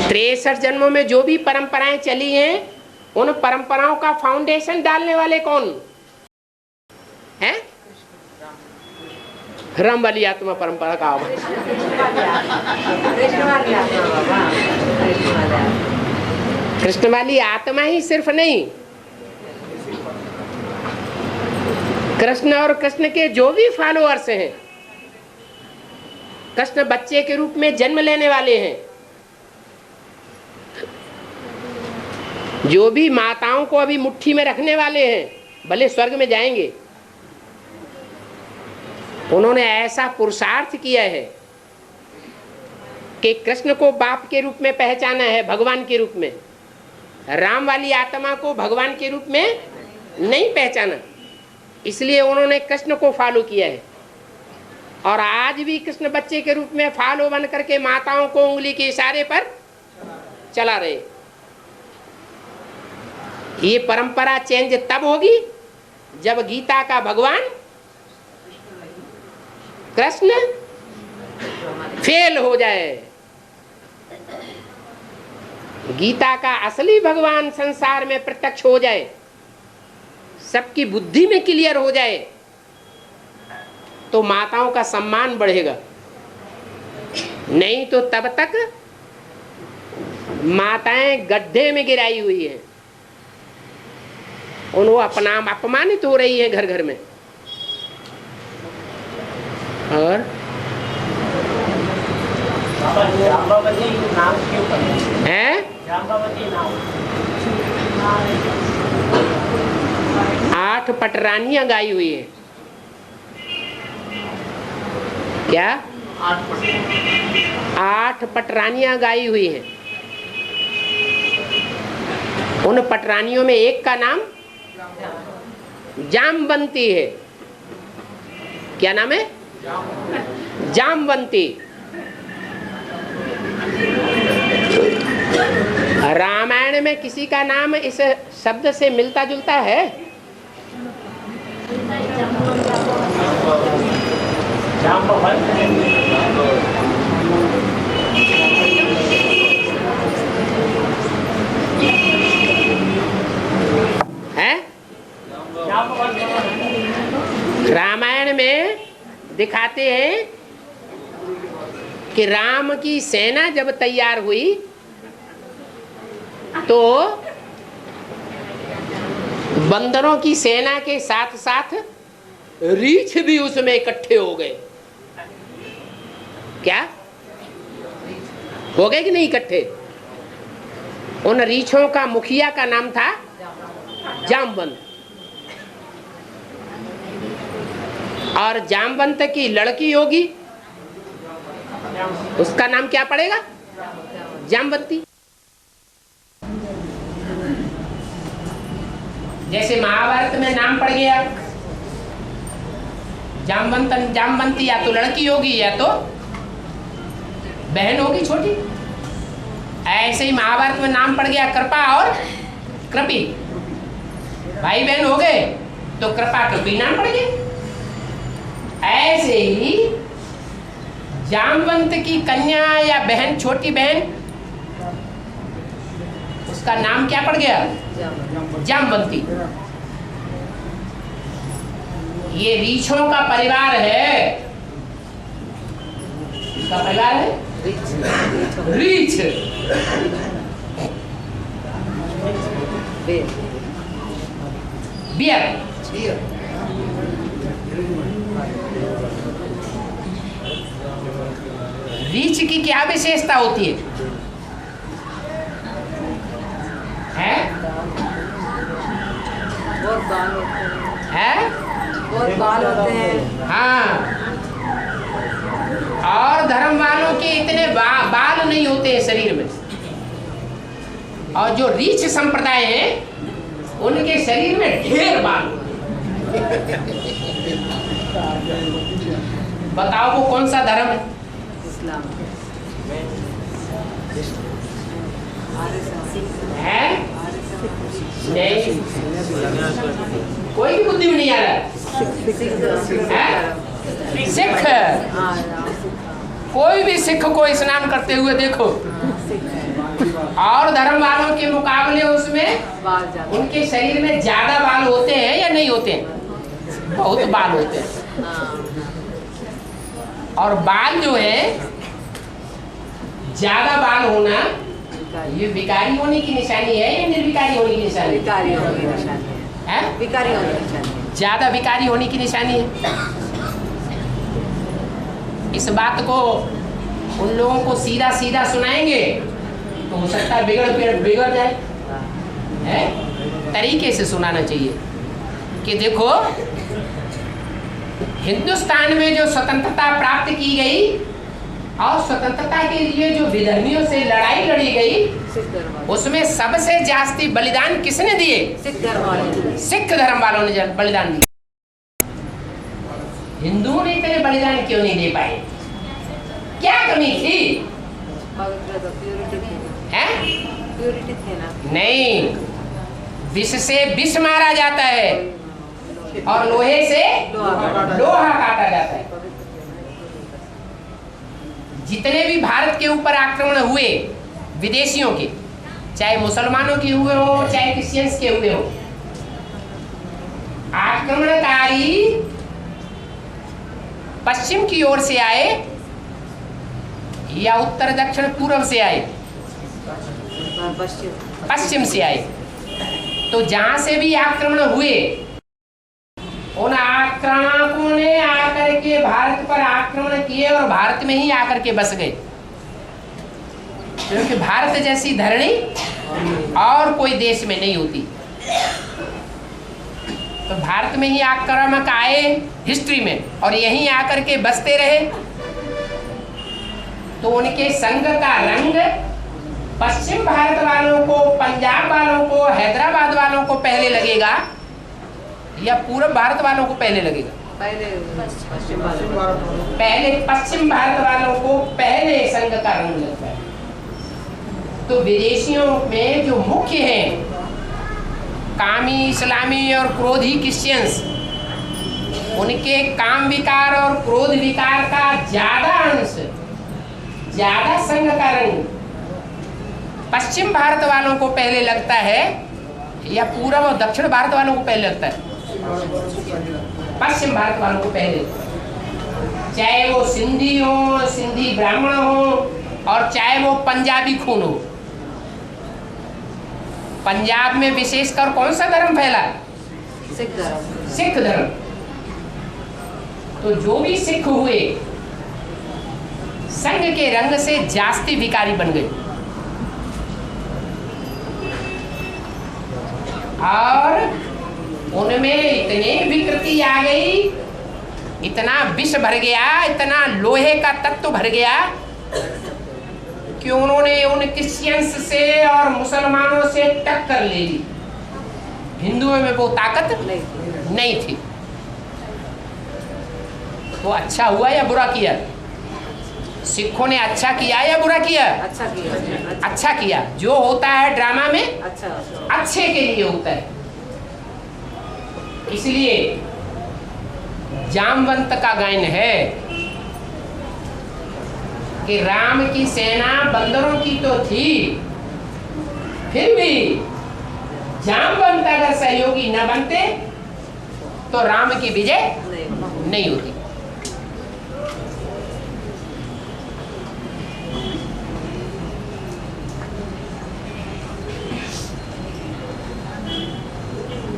63 जन्मों में जो भी परंपराएं चली हैं, उन परंपराओं का फाउंडेशन डालने वाले कौन हैं? राम वाली आत्मा परंपरा का कृष्ण वाली आत्मा ही सिर्फ नहीं, कृष्ण और कृष्ण के जो भी फॉलोअर्स हैं, कृष्ण बच्चे के रूप में जन्म लेने वाले हैं, जो भी माताओं को अभी मुट्ठी में रखने वाले हैं, भले स्वर्ग में जाएंगे, उन्होंने ऐसा पुरुषार्थ किया है कि कृष्ण को बाप के रूप में पहचाना है, भगवान के रूप में। राम वाली आत्मा को भगवान के रूप में नहीं पहचाना, इसलिए उन्होंने कृष्ण को फॉलो किया है। और आज भी कृष्ण बच्चे के रूप में फॉलो बन करके माताओं को उंगली के इशारे पर चला रहे। ये परंपरा चेंज तब होगी जब गीता का भगवान कृष्ण फेल हो जाए। गीता का असली भगवान संसार में प्रत्यक्ष हो जाए, सबकी बुद्धि में क्लियर हो जाए, तो माताओं का सम्मान बढ़ेगा। नहीं तो तब तक माताएं गड्ढे में गिराई हुई हैं, उनको अपमानित हो रही है घर घर में। और जाम्बावती नाम क्यों पड़ा है? जाम्बावती नाम 8 पटरानियां गाई हुई है। क्या? 8 पटरानियां गाई हुई हैं। उन पटरानियों में एक का नाम जामवंती है। क्या नाम है? जामवंती। रामायण में किसी का नाम इस शब्द से मिलता जुलता है? है? दिखाते हैं कि राम की सेना जब तैयार हुई तो बंदरों की सेना के साथ साथ रीछ भी उसमें इकट्ठे हो गए। क्या हो गए कि नहीं इकट्ठे? उन रीछों का मुखिया का नाम था जामवंत, और जामवंत की लड़की होगी, उसका नाम क्या पड़ेगा? जामवंती। जैसे महाभारत में नाम पड़ गया जामवंत, जामवंती या तो लड़की होगी या तो बहन होगी छोटी। ऐसे ही महाभारत में नाम पड़ गया कृपा और कृपी, भाई बहन हो गए तो कृपा कृपी नाम पड़ गया। ऐसे ही जामवंत की कन्या या बहन, छोटी बहन, उसका नाम क्या पड़ गया? जामवंती। ये रीछों का परिवार है। इसका परिवार है रीछ। बियर। रीछ की क्या विशेषता होती है? बहुत बाल होते हैं। है? बहुत बाल होते हैं। हाँ, और धर्म वालों के इतने बाल नहीं होते हैं शरीर में। और जो रीछ संप्रदाय है उनके शरीर में ढेर बाल। बताओ वो कौन सा धर्म है? इस्लाम है? नहीं, कोई भी बुद्धि में नहीं आ रहा है? सिख। कोई भी सिख को स्नान करते हुए देखो, और धर्म वालों के मुकाबले उसमें उनके शरीर में ज्यादा बाल होते हैं या नहीं होते हैं? बहुत बाल होते हैं। और बाल जो है, ज्यादा बाल होना ये विकारी होने की निशानी है या निर्विकारी होने की निशानी? विकारी होने की निशानी है। विकारी होने की निशानी है। ज्यादा विकारी होने की निशानी है। इस बात को उन लोगों को सीधा सीधा सुनाएंगे तो हो सकता है बिगड़ जाए। है? तरीके से सुनाना चाहिए कि देखो, हिंदुस्तान में जो स्वतंत्रता प्राप्त की गई और स्वतंत्रता के लिए जो विधर्मियों से लड़ाई लड़ी गई, उसमें सबसे जास्ती बलिदान किसने दिए? सिख धर्म वालों ने बलिदान दिए। हिंदुओं ने इतने बलिदान क्यों नहीं दे पाए? क्या कमी थी? है? नहीं, विष से विष मारा जाता है और लोहे से लोहा काटा जाता है। जितने भी भारत के ऊपर आक्रमण हुए विदेशियों के, चाहे मुसलमानों के हुए हो चाहे क्रिश्चियंस के हुए हो, आक्रमणकारी पश्चिम की ओर से आए या उत्तर दक्षिण पूर्व से आए? पश्चिम से आए। तो जहां से भी आक्रमण हुए, उन आक्रामकों ने आकर के भारत पर आक्रमण किए और भारत में ही आकर के बस गए, क्योंकि भारत जैसी धरणी और कोई देश में नहीं होती। तो भारत में ही आक्रामक आए हिस्ट्री में और यहीं आकर के बसते रहे। तो उनके संग का रंग पश्चिम भारत वालों को, पंजाब वालों को, हैदराबाद वालों को पहले लगेगा या पूर्व भारत वालों को पहले लगेगा? पहले पश्चिम भारत वालों को पहले संग का रंग लगता है। तो विदेशियों में जो मुख्य हैं, कामी इस्लामी और क्रोधी क्रिश्चियंस, उनके काम विकार और क्रोध विकार का ज्यादा अंश, ज्यादा संग का रंग पश्चिम भारत वालों को पहले लगता है या पूर्व और दक्षिण भारत वालों को पहले लगता है? पश्चिम भारत वालों को पहले। चाहे वो सिंधी हो, सिंधी ब्राह्मण हो, और चाहे वो पंजाबी खून हो। पंजाब में विशेषकर कौन सा धर्म फैला? सिख धर्म। सिख धर्म। तो जो भी सिख हुए संघ के रंग से जास्ती भिखारी बन गए, और उनमें इतनी विकृति आ गई, इतना विष भर गया, इतना लोहे का तत्व भर गया कि उन्होंने उन क्रिश्चियंस से और मुसलमानों से टक्कर ले ली। हिंदुओं में वो ताकत नहीं थी। तो अच्छा हुआ या बुरा किया? सिखों ने अच्छा किया या बुरा किया? अच्छा किया। अच्छा किया। जो होता है ड्रामा में अच्छा अच्छे के लिए होता है। इसलिए जामवंत का गायन है कि राम की सेना बंदरों की तो थी, फिर भी जामवंत अगर सहयोगी न बनते तो राम की विजय नहीं होती।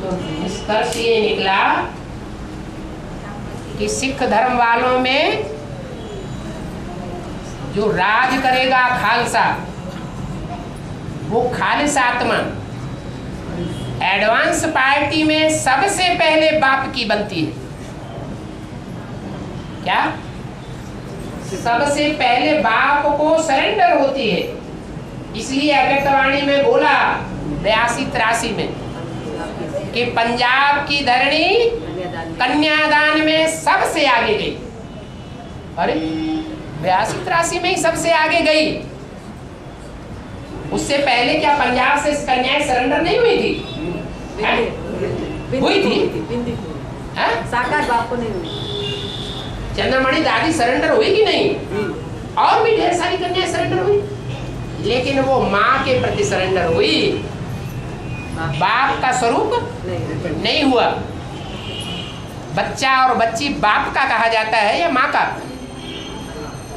तो निष्कर्ष ये निकला कि सिख धर्म वालों में जो राज करेगा खालसा, वो खालिस आत्मा एडवांस पार्टी में सबसे पहले बाप की बनती है। क्या? सबसे पहले बाप को सरेंडर होती है। इसलिए अव्यक्तवाणी में बोला 82-83 में कि पंजाब की धरणी कन्यादान में सबसे आगे गई। अरे 82-83 में ही सबसे आगे गई। उससे पहले क्या पंजाब से कन्याएं सरेंडर नहीं हुई थी? हुई थी। साकार बाप को नहीं हुई। चंद्रमणि दादी सरेंडर हुई कि नहीं? और भी ढेर सारी कन्याएं सरेंडर हुई, लेकिन वो माँ के प्रति सरेंडर हुई, बाप का स्वरूप नहीं हुआ। बच्चा और बच्ची बाप का कहा जाता है या माँ का?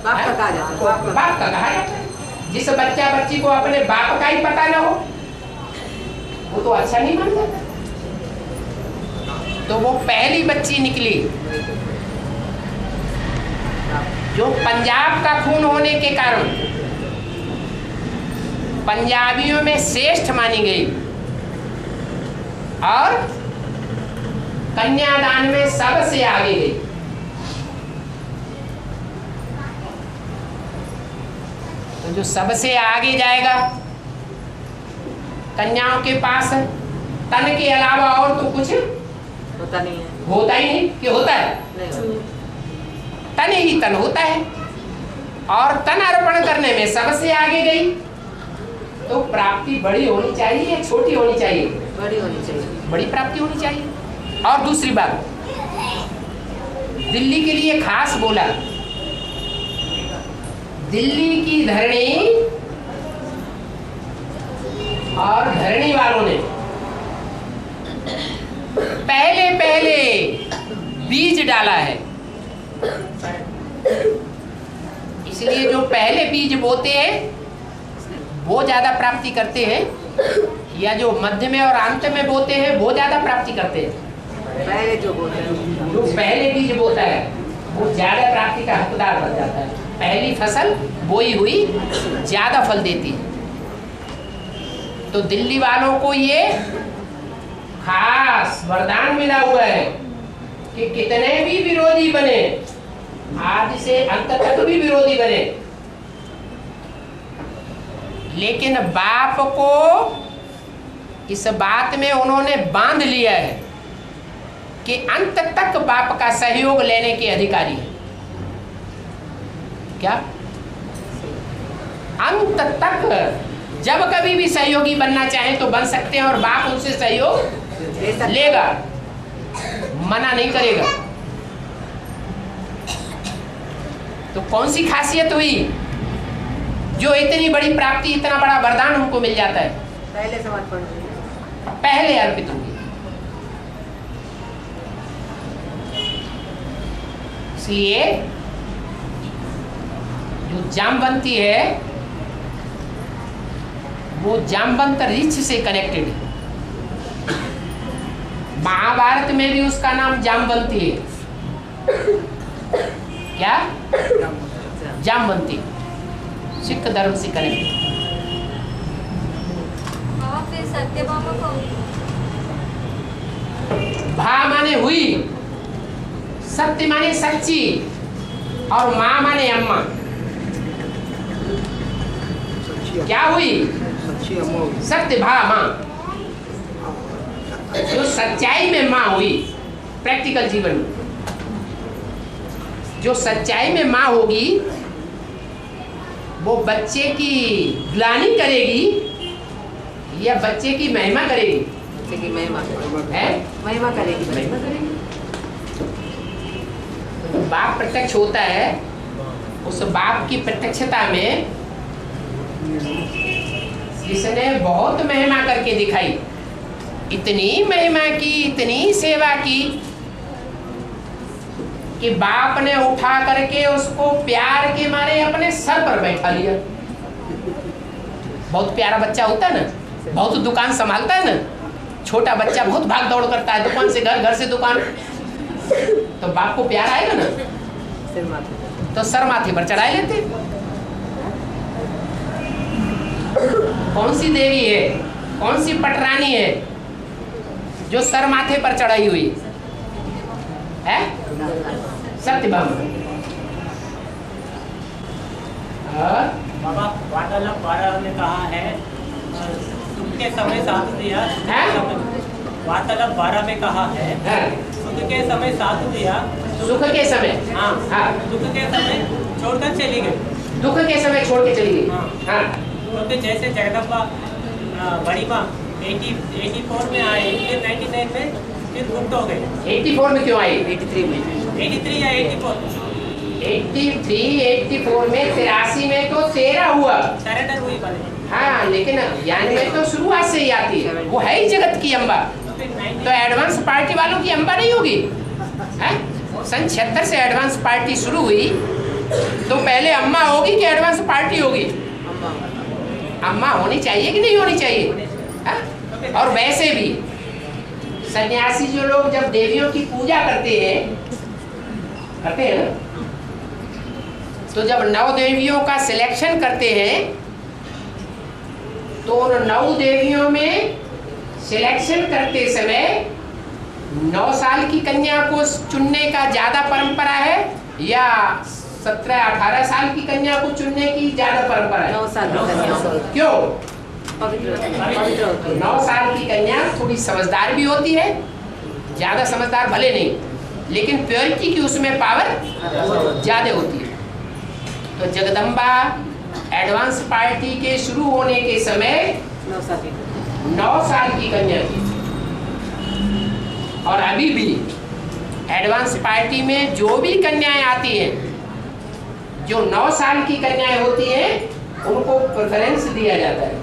बाप का कहा जाता है। बाप का कहा जाता है। जिस बच्चा बच्ची को अपने बाप का ही पता ना हो, वो तो अच्छा नहीं मान जाता। तो वो पहली बच्ची निकली जो पंजाब का खून होने के कारण पंजाबियों में श्रेष्ठ मानी गई और कन्यादान में सबसे आगे गई। तो जो सबसे आगे जाएगा, कन्याओं के पास तन के अलावा और तो कुछ होता नहीं है। होता ही नहीं कि होता है? नहीं। तन ही तन होता है, और तन अर्पण करने में सबसे आगे गई। तो प्राप्ति बड़ी होनी चाहिए या छोटी होनी चाहिए? बड़ी होनी चाहिए। बड़ी प्राप्ति होनी चाहिए। और दूसरी बात, दिल्ली के लिए खास बोला, दिल्ली की धरणी और धरणी वालों ने पहले पहले बीज डाला है। इसलिए जो पहले बीज बोते हैं वो ज्यादा प्राप्ति करते हैं, या जो मध्य में और अंत में बोते हैं वो ज्यादा प्राप्ति करते हैं? पहले जो बोलते हैं, जो पहले बीज बोता है वो ज्यादा प्राप्ति का हकदार बन जाता है। पहली फसल बोई हुई ज्यादा फल देती है। तो दिल्ली वालों को ये खास वरदान मिला हुआ है कि कितने भी विरोधी बने, आदि से अंत तक भी विरोधी बने, लेकिन बाप को इस बात में उन्होंने बांध लिया है कि अंत तक बाप का सहयोग लेने के अधिकारी है। क्या? अंत तक जब कभी भी सहयोगी बनना चाहे तो बन सकते हैं, और बाप उनसे सहयोग लेगा, मना नहीं करेगा। तो कौन सी खासियत हुई जो इतनी बड़ी प्राप्ति, इतना बड़ा वरदान हमको मिल जाता है? पहले समर्पण, पहले अर्पित होगी। इसलिए जो जामवंती है वो जामवंत ऋष से कनेक्टेड है। महाभारत में भी उसका नाम जामवंती है। क्या? जामवंती, सिख धर्म से कनेक्टेड। फिर सत्यभामा को भा माने हुई, सत्य माने सच्ची, और माँ माने अम्मा। क्या हुई? सत्य भा माँ, जो सच्चाई में माँ हुई। प्रैक्टिकल जीवन में जो सच्चाई में माँ होगी वो बच्चे की ग्लानि करेगी या बच्चे की महिमा करेगी? बच्चे की महिमा है? महिमा करेगी। महिमा करेगी। तो बाप प्रत्यक्ष होता है, उस बाप की प्रत्यक्षता में जिसने बहुत महिमा करके दिखाई, इतनी महिमा की, इतनी सेवा की कि बाप ने उठा करके उसको प्यार के मारे अपने सर पर बैठा लिया। बहुत प्यारा बच्चा होता है ना, बहुत दुकान संभालता है ना। छोटा बच्चा बहुत भाग दौड़ करता है, दुकान से घर, घर से दुकान, तो बाप को प्यार आएगा ना, तो सर माथे पर चढ़ाए लेते। कौन सी देवी है, कौन सी पटरानी है जो सर माथे पर चढ़ाई हुई है? सत्यभामा। बाबा वार्तालाप 12 में कहा है सुख के समय साथ दिया। वार्तालाप 12 में कहा है सुख के समय साथ दिया। सुख के समय, हाँ हाँ, दुख के समय छोड़कर चली गई। दुख के समय छोड़ के चली गई। हाँ, क्योंकि जैसे जगदम्बा बड़ी माँ 84 में आए, फिर 99 में फिर गुप्त हो गए। 84 में क्यों आई? 83 में 83 या 84 83, 84 में, 83 में तो 13 हुआ। सरेंडर हुई बने। हाँ, लेकिन ज्ञान में तो शुरुआत से ही आती है, वो है ही जगत की अम्बा। तो एडवांस पार्टी वालों की अम्बा नहीं होगी? है? सन 76 से एडवांस पार्टी शुरू हुई, तो पहले अम्मा होगी कि एडवांस पार्टी होगी? अम्मा होनी चाहिए कि नहीं होनी चाहिए? है? और वैसे भी सन्यासी जो लोग जब देवियों की पूजा करते हैं ना, तो जब 9 देवियों का सिलेक्शन करते हैं तो उन 9 देवियों में सिलेक्शन करते समय 9 साल की कन्या को चुनने का ज्यादा परंपरा है या 17-18 साल की कन्या को चुनने की ज्यादा परंपरा है? 9 साल की कन्या। क्यों? पवित्र होती है। 9 साल की कन्या थोड़ी समझदार भी होती है, ज्यादा समझदार भले नहीं, लेकिन प्योरिटी की उसमें पावर ज्यादा होती है। तो जगदम्बा एडवांस पार्टी के शुरू होने के समय 9 साल की कन्या थी। और अभी भी एडवांस पार्टी में जो भी कन्याएं आती हैं, जो 9 साल की कन्याएं होती हैं, उनको प्रेफरेंस दिया जाता है।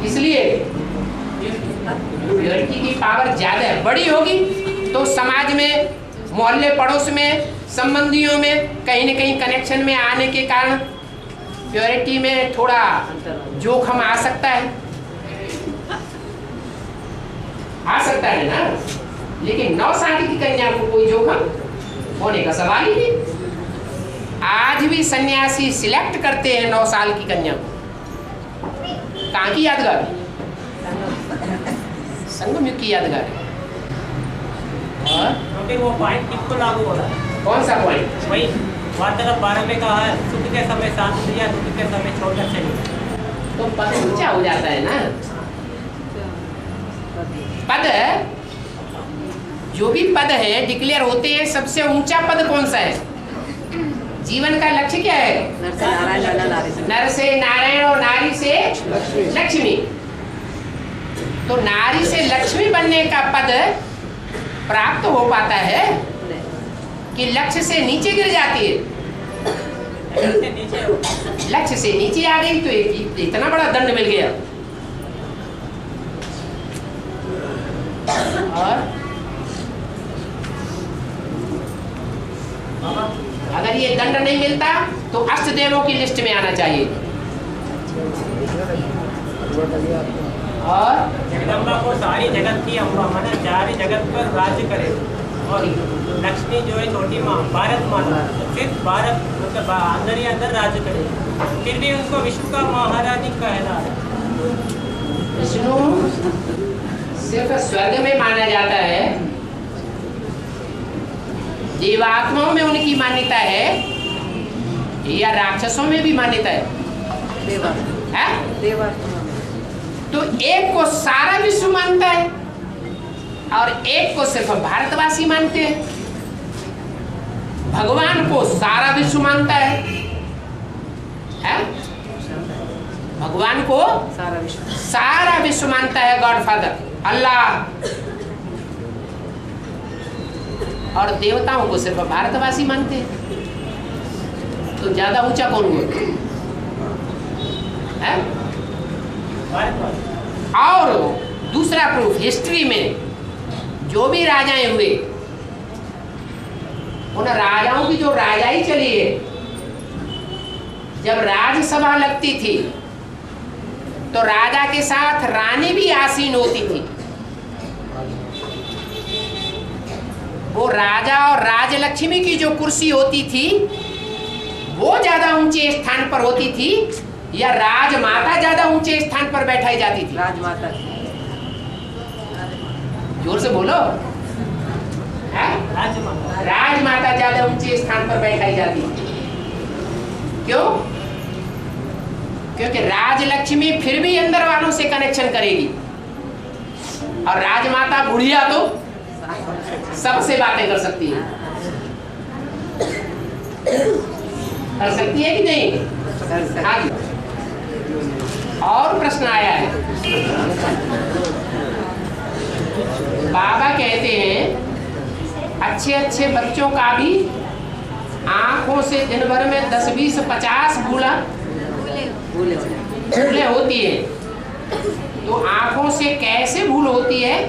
इसलिए लड़की की पावर ज्यादा है, बड़ी होगी तो समाज में, मोहल्ले पड़ोस में, संबंधियों में कहीं न कहीं कनेक्शन में आने के कारण प्योरिटी में थोड़ा जोखिम आ सकता है, ना। लेकिन 9 साल की कन्या को कोई जोखिम होने का सवाल ही नहीं। आज भी सन्यासी सिलेक्ट करते हैं 9 साल की कन्या को। कहाँ की यादगार? संगम युग की यादगार है। और क्योंकि वो पॉइंट किसको लागू हो रहा है? कौन सा पॉइंट? वही वार्तालाप 12 में कहा है सुख के समय साथ दिया, दुख के समय छोड़कर चली। तो पद ऊंचा हो जाता है ना। पद, जो भी पद है डिक्लेयर होते हैं, सबसे ऊंचा पद कौन सा है? जीवन का लक्ष्य क्या है? नर से नारायण और नारी से लक्ष्मी। तो नारी से लक्ष्मी बनने का पद प्राप्त हो पाता है कि लक्ष्य से नीचे गिर जाती है। लक्ष्य से नीचे आ गई तो इतना बड़ा दंड मिल गया। और अगर ये दंड नहीं मिलता तो अष्ट देवों की लिस्ट में आना चाहिए। और जगदम्बा को सारी जगत की अम्बा माना सारी जगत पर राज्य करे, और लक्ष्मी जो है छोटी माँ भारत माता सिर्फ भारत मतलब अंदर ही अंदर राज्य करे, फिर भी उनको विश्व का महारानी कहना है। विष्णु सिर्फ स्वर्ग में माना जाता है, जीवात्माओं में उनकी मान्यता है या राक्षसों में भी मान्यता है? तो एक को सारा विश्व मानता है और एक को सिर्फ भारतवासी मानते हैं। भगवान को सारा विश्व मानता है? भगवान को सारा विश्व मानता है गॉडफादर अल्लाह, और देवताओं को सिर्फ भारतवासी मानते हैं। तो ज्यादा ऊंचा कौन हुआ? और दूसरा प्रूफ, हिस्ट्री में जो भी राजाएं हुए, उन राजाओं की जो राजाई चली है, जब राजसभा लगती थी तो राजा के साथ रानी भी आसीन होती थी। वो राजा और राजलक्ष्मी की जो कुर्सी होती थी वो ज्यादा ऊंचे स्थान पर होती थी या राजमाता ज्यादा ऊंचे स्थान पर बैठाई जाती थी? राजमाता। जोर से बोलो। राजमाता ज्यादा ऊंचे स्थान पर बैठाई जाती थी। क्यों? क्योंकि राजलक्ष्मी फिर भी अंदर वालों से कनेक्शन करेगी और राजमाता बुढ़िया तो सबसे बातें कर सकती है। कर सकती है कि नहीं? हाँ जी। और प्रश्न आया है, बाबा कहते हैं अच्छे अच्छे बच्चों का भी आंखों से दिन भर में 10, 20, 50 भूलें होती है। तो आंखों से कैसे भूल होती है?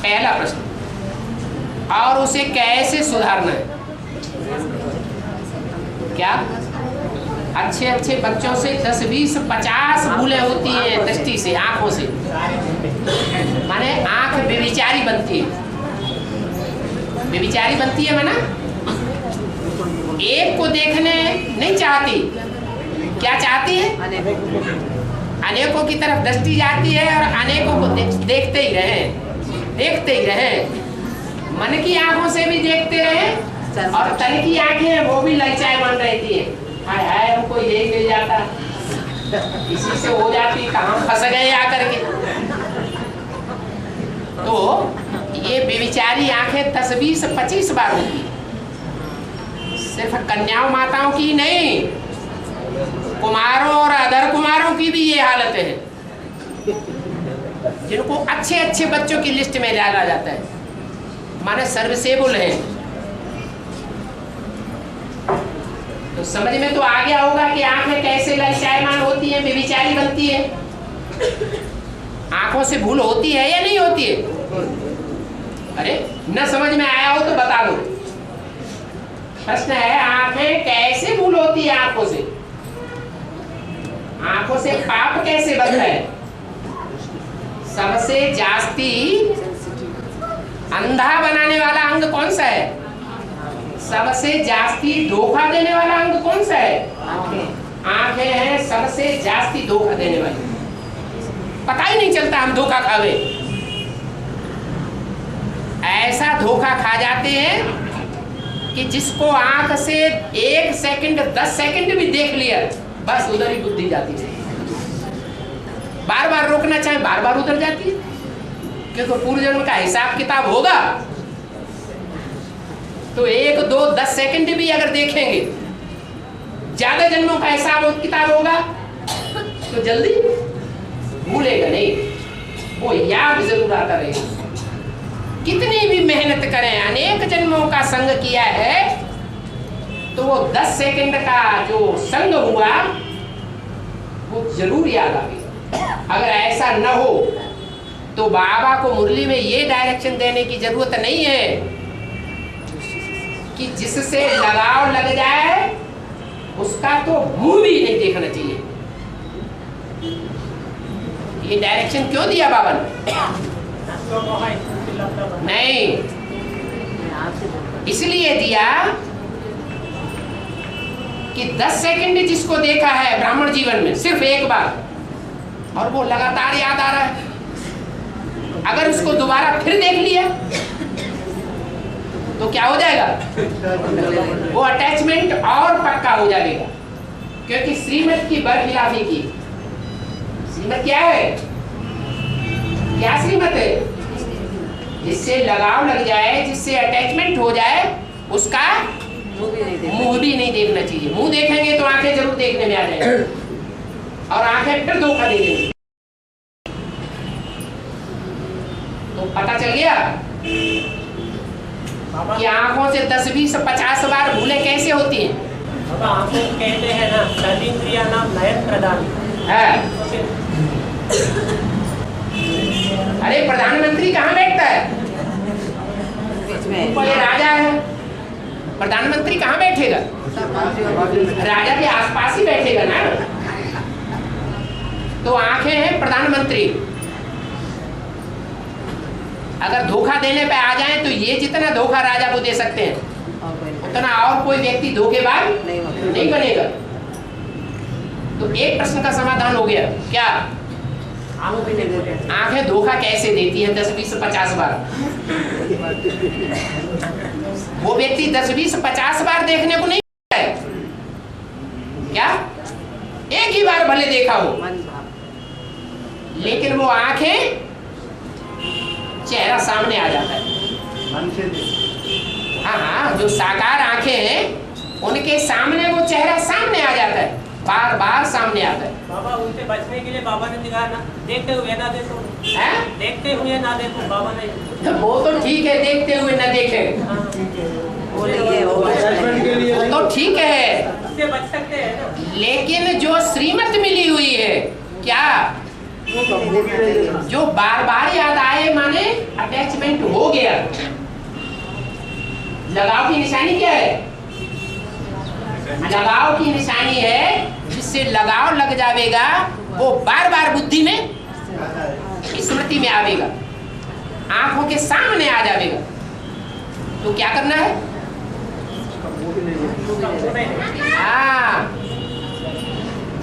पहला प्रश्न। और उसे कैसे सुधारना है? क्या? अच्छे अच्छे बच्चों से 10, 20, 50 भूलें होती हैं दृष्टि से, आंखों से, माने आंख व्यभिचारी बनती है। व्यभिचारी बनती है माना एक को देखने नहीं चाहती, क्या चाहती है? अनेकों की तरफ दृष्टि जाती है और अनेकों को देखते ही रहे, देखते ही रहे। मन की आंखों से भी देखते रहे और तन की आंखें वो भी ललचाए बन रहती है। हाय हाय हमको यही मिल जाता, इसी से हो जाती, कहाँ फंस गए आकर के। तो ये बेविचारी आंखें 10, 20, 25 बार होती, सिर्फ कन्याओं माताओं की नहीं, कुमारों और अधर कुमारों की भी ये हालत है, जिनको अच्छे अच्छे बच्चों की लिस्ट में डाला जाता है, माने सर्विसेबल है। तो समझ में तो आ गया होगा कि आंखें कैसे ललचायमान होती हैं, बेविचारी बनती है। आंखों से भूल होती है या नहीं होती है? अरे न समझ में आया हो तो बता दो। प्रश्न है आंखें कैसे भूल होती है? आंखों से, आंखों से पाप कैसे बनता है? सबसे जास्ती अंधा बनाने वाला अंग कौन सा है? सबसे जास्ती धोखा देने वाला अंग कौन सा है? आंखें हैं सबसे जास्ती धोखा देने वाली। पता ही नहीं चलता हम धोखा खा गए। ऐसा धोखा खा जाते हैं कि जिसको आंख से 1 सेकंड 10 सेकंड भी देख लिया बस उधर ही बुद्धि जाती है। बार बार रोकना चाहे बार बार उधर जाती है, क्योंकि पूर्व जन्म का हिसाब किताब होगा तो 1, 2, 10 सेकंड भी अगर देखेंगे, ज्यादा जन्मों का हिसाब किताब होगा तो जल्दी भूलेगा नहीं, वो याद जरूर आता रहेगा। कितनी भी मेहनत करें, अनेक जन्मों का संग किया है तो वो 10 सेकंड का जो संग हुआ वो जरूर याद आएगा। अगर ऐसा न हो तो बाबा को मुरली में ये डायरेक्शन देने की जरूरत नहीं है कि जिससे लगाव लग जाए उसका तो मुंह भी नहीं देखना चाहिए। ये डायरेक्शन क्यों दिया बाबा ने? नहीं, इसलिए दिया कि 10 सेकंड जिसको देखा है ब्राह्मण जीवन में सिर्फ एक बार, और वो लगातार याद आ रहा है, अगर उसको दोबारा फिर देख लिया तो क्या हो जाएगा? वो अटैचमेंट और पक्का हो जाएगा, क्योंकि श्रीमत की बरखिलाफी की। श्रीमत क्या है? क्या श्रीमत है? जिससे लगाव लग जाए, जिससे अटैचमेंट हो जाए, उसका मुंह भी नहीं देखना चाहिए। मुंह देखेंगे तो आंखें जरूर देखने में आ जाएंगी, और आंखें फिर धोखा दे देंगी। तो पता चल गया कि आंखों से 10, 20, 50 बार भूलें कैसे होती हैं? बाबा आंखों को कहते हैं ना, तदिंद्रिया नाम नयन प्रदान है। अरे प्रधानमंत्री कहाँ बैठता है? ऊपर ये राजा है, प्रधानमंत्री कहाँ बैठेगा? राजा के आसपास ही बैठेगा ना। तो आंखें हैं प्रधानमंत्री। अगर धोखा देने पे आ जाए तो ये जितना धोखा राजा को दे सकते हैं उतना और कोई व्यक्ति धोखेबाज नहीं बनेगा। तो एक प्रश्न का समाधान हो गया। क्या? आंखें धोखा कैसे देती हैं 10, 20, 50 बार? वो व्यक्ति 10, 20, 50 बार देखने को नहीं है क्या? एक ही बार भले देखा हो, लेकिन वो आंखें, चेहरा सामने आ जाता है। हाँ हाँ, जो साकार आंखें हैं उनके सामने वो चेहरा सामने आ जाता है, बार बार सामने आता है। बाबा उनसे बचने के लिए बाबा ने दिखाया ना, देखते हुए ना देखो, देखते हुए ना देखो बाबा ने। वो तो ठीक है, देखते हुए ना देखे तो ठीक है, उससे बच सकते हैं ना। लेकिन जो श्रीमत मिली हुई है, क्या जो बार बार याद आए, माने अटैचमेंट हो गया। लगाव की निशानी क्या है? लगाव की निशानी है जिससे लगाव लग जाएगा, वो बार बार बुद्धि में, स्मृति में आवेगा, आंखों के सामने आ जाएगा। तो क्या करना है? हाँ,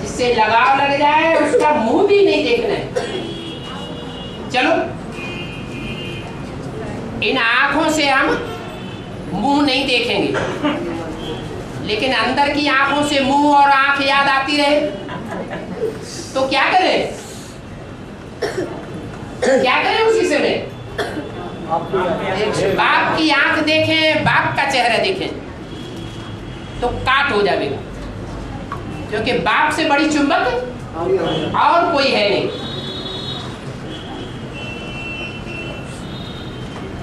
जिससे लगाव लग जाए उसका मुंह भी नहीं देखना है। चलो, इन आंखों से हम मुंह नहीं देखेंगे, लेकिन अंदर की आंखों से मुंह और आंख याद आती रहे तो क्या करें? क्या करें उसी समय? बाप की आंख देखें, बाप का चेहरा देखें तो काट हो जाएगा, क्योंकि बाप से बड़ी चुंबक और कोई है नहीं।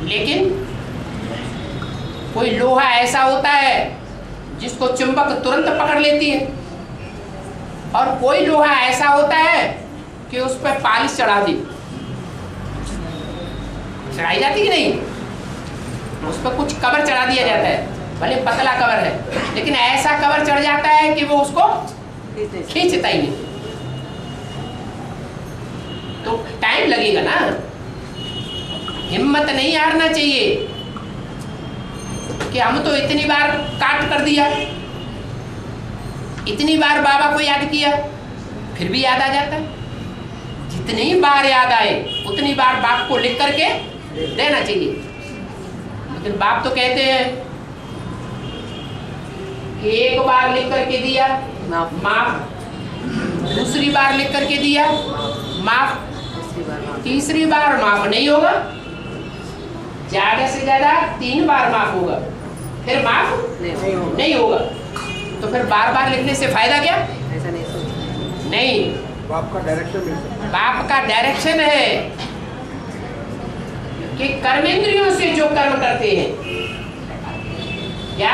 लेकिन कोई लोहा ऐसा होता है जिसको चुंबक तुरंत पकड़ लेती है, और कोई लोहा ऐसा होता है कि उस पर पालिश चढ़ा दी, चढ़ाई जाती कि नहीं? उस पर कुछ कवर चढ़ा दिया जाता है, भले पतला कवर है, लेकिन ऐसा कवर चढ़ जाता है कि वो उसको खींचता ही नहीं। तो टाइम लगेगा ना। हिम्मत नहीं हारना चाहिए कि हम तो इतनी बार काट कर दिया, इतनी बार बाबा को याद किया, फिर भी याद आ जाता है। जितनी बार याद आए उतनी बार बाप को लिख करके देना चाहिए। लेकिन बाप तो कहते हैं कि एक बार लिख करके दिया माफ, दूसरी बार लिख करके दिया माफ, तीसरी बार माफ नहीं होगा, ज्यादा से ज्यादा 3 बार माफ होगा, फिर माफ नहीं होगा। तो फिर बार बार लिखने से फायदा क्या? ऐसा नहीं, बाप का डायरेक्शन है कि कर्मेंद्रियों से जो कर्म करते हैं, क्या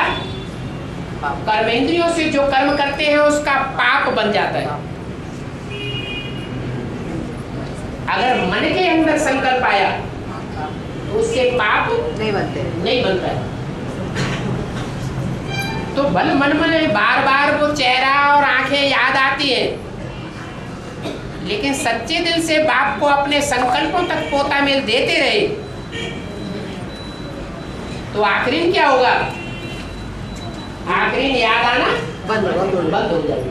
कर्मेंद्रियों से जो कर्म करते हैं उसका पाप बन जाता है। अगर मन के अंदर संकल्प आया तो उससे पाप नहीं बनता है। तो भल मन में बार बार वो चेहरा और आंखें याद आती है, लेकिन सच्चे दिल से बाप को अपने संकल्पों तक पोता मेल देते रहे तो आखिरी क्या होगा? आखिरी याद आना बंद हो जाएगी।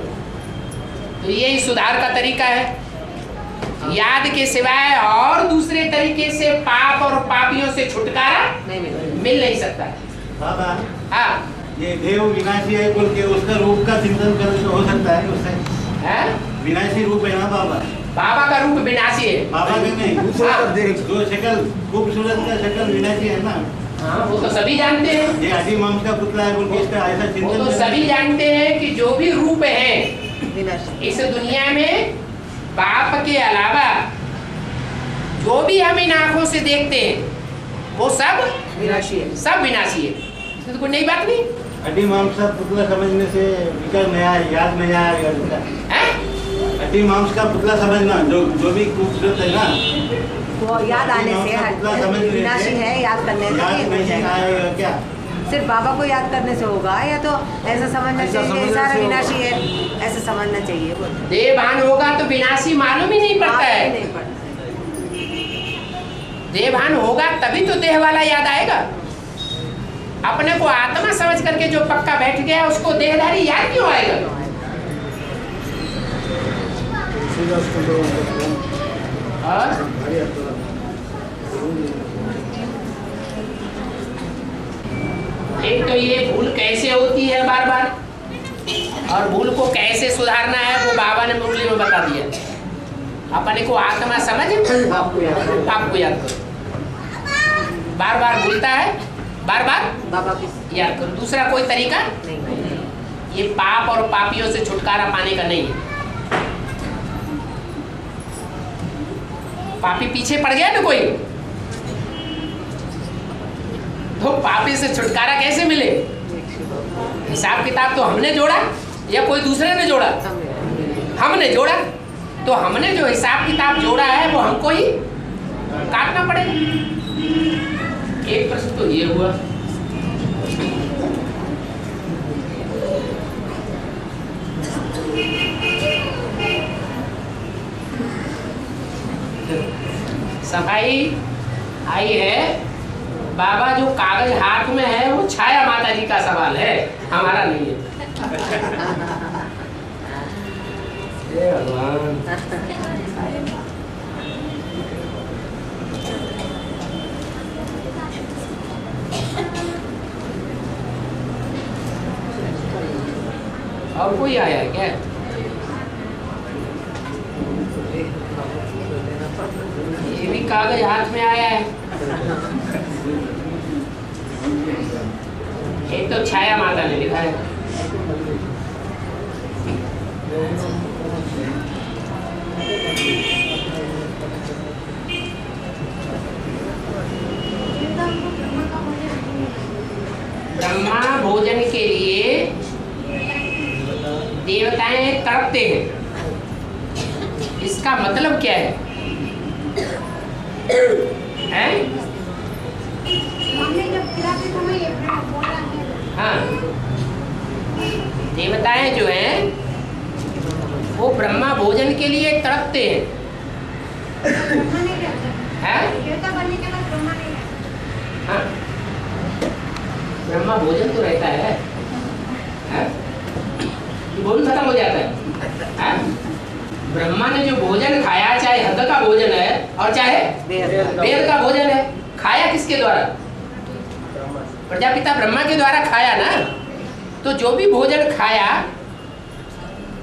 तो यही सुधार का तरीका है। याद के सिवाय और दूसरे तरीके से पाप और पापियों से छुटकारा मिल नहीं सकता। बाबा, हाँ, ये देव विनाशी है बोल के उसका रूप का चिंतन करने से हो सकता है उससे? है? विनाशी रूप है ना बाबा? बाबा का रूप विनाशी है। बाबा का नहीं, हाँ। जो शक्ल खूबसूरत का शक्ल विनाशी है ना। हाँ, वो तो सभी जानते हैं। ये आदि मांस का पुतला है बोल के इसका ऐसा वो चिंतन तो सभी जानते हैं कि जो भी रूप है विनाशी इस दुनिया में बाप के अलावा जो भी हम इन आंखों से देखते हैं वो सब विनाशी है। सब विनाशी है। इसमें तो कोई नई बात नहीं अड्डी मांस का पुतला समझने से विचार नया है, याद नहीं आएगा उसका। है? अड्डी मांस का पुतला समझना जो भी खूबसूरत है ना, वो याद आने से पुतला समझने से विनाशी है, याद करने से याद नहीं हो नहीं जाएगा। आएगा क्या? सिर्फ बाबा को याद करने से होगा, या तो ऐसा समझना चाहिए कि सारा विनाशी है, ऐसा समझना चाहिए। वो देवभान होगा तो विनाशी मालूम ही नहीं पड़ता है। नहीं पड़ता। देवभान होगा तभी तो देह वाला याद आएगा। अपने को आत्मा समझ करके जो पक्का बैठ गया उसको देहधारी याद क्यों आएगा? और एक तो ये भूल कैसे होती है बार बार, और भूल को कैसे सुधारना है वो बाबा ने मुरली में बता दिया। अपने को आत्मा समझ आपको याद करो। बार बार भूलता है, बार बार बाबा की याद करो। दूसरा कोई तरीका नहीं। ये पाप और पापियों से छुटकारा पाने का नहीं है। पापी पीछे पड़ गया ना कोई, तो पापी से छुटकारा कैसे मिले? हिसाब किताब तो हमने जोड़ा या कोई दूसरे ने जोड़ा? हमने जोड़ा। तो हमने जो हिसाब किताब जोड़ा है वो हमको ही काटना पड़ेगा। एक प्रश्न तो ये हुआ। सफाई आई है। बाबा जो कागज हाथ में है वो छाया माता जी का सवाल है, हमारा नहीं है। हे भगवान। और कोई आया है क्या? ये भी कागज हाथ में आया है। एक तो छाया माता ने लिखा है। ब्रह्मा भोजन के लिए देवताएं तड़पते हैं, इसका मतलब क्या है? हैं? हाँ, देवताएं जो हैं वो ब्रह्मा भोजन के लिए तड़पते हैं। हैं? हाँ, ब्रह्मा भोजन तो रहता है। हैं? भोजन खत्म हो जाता है। हैं? ब्रह्मा ने जो भोजन खाया, चाहे हद का भोजन है और चाहे वेद का भोजन है, खाया किसके द्वारा? प्रजापिता ब्रह्मा के द्वारा खाया ना। तो जो भी भोजन खाया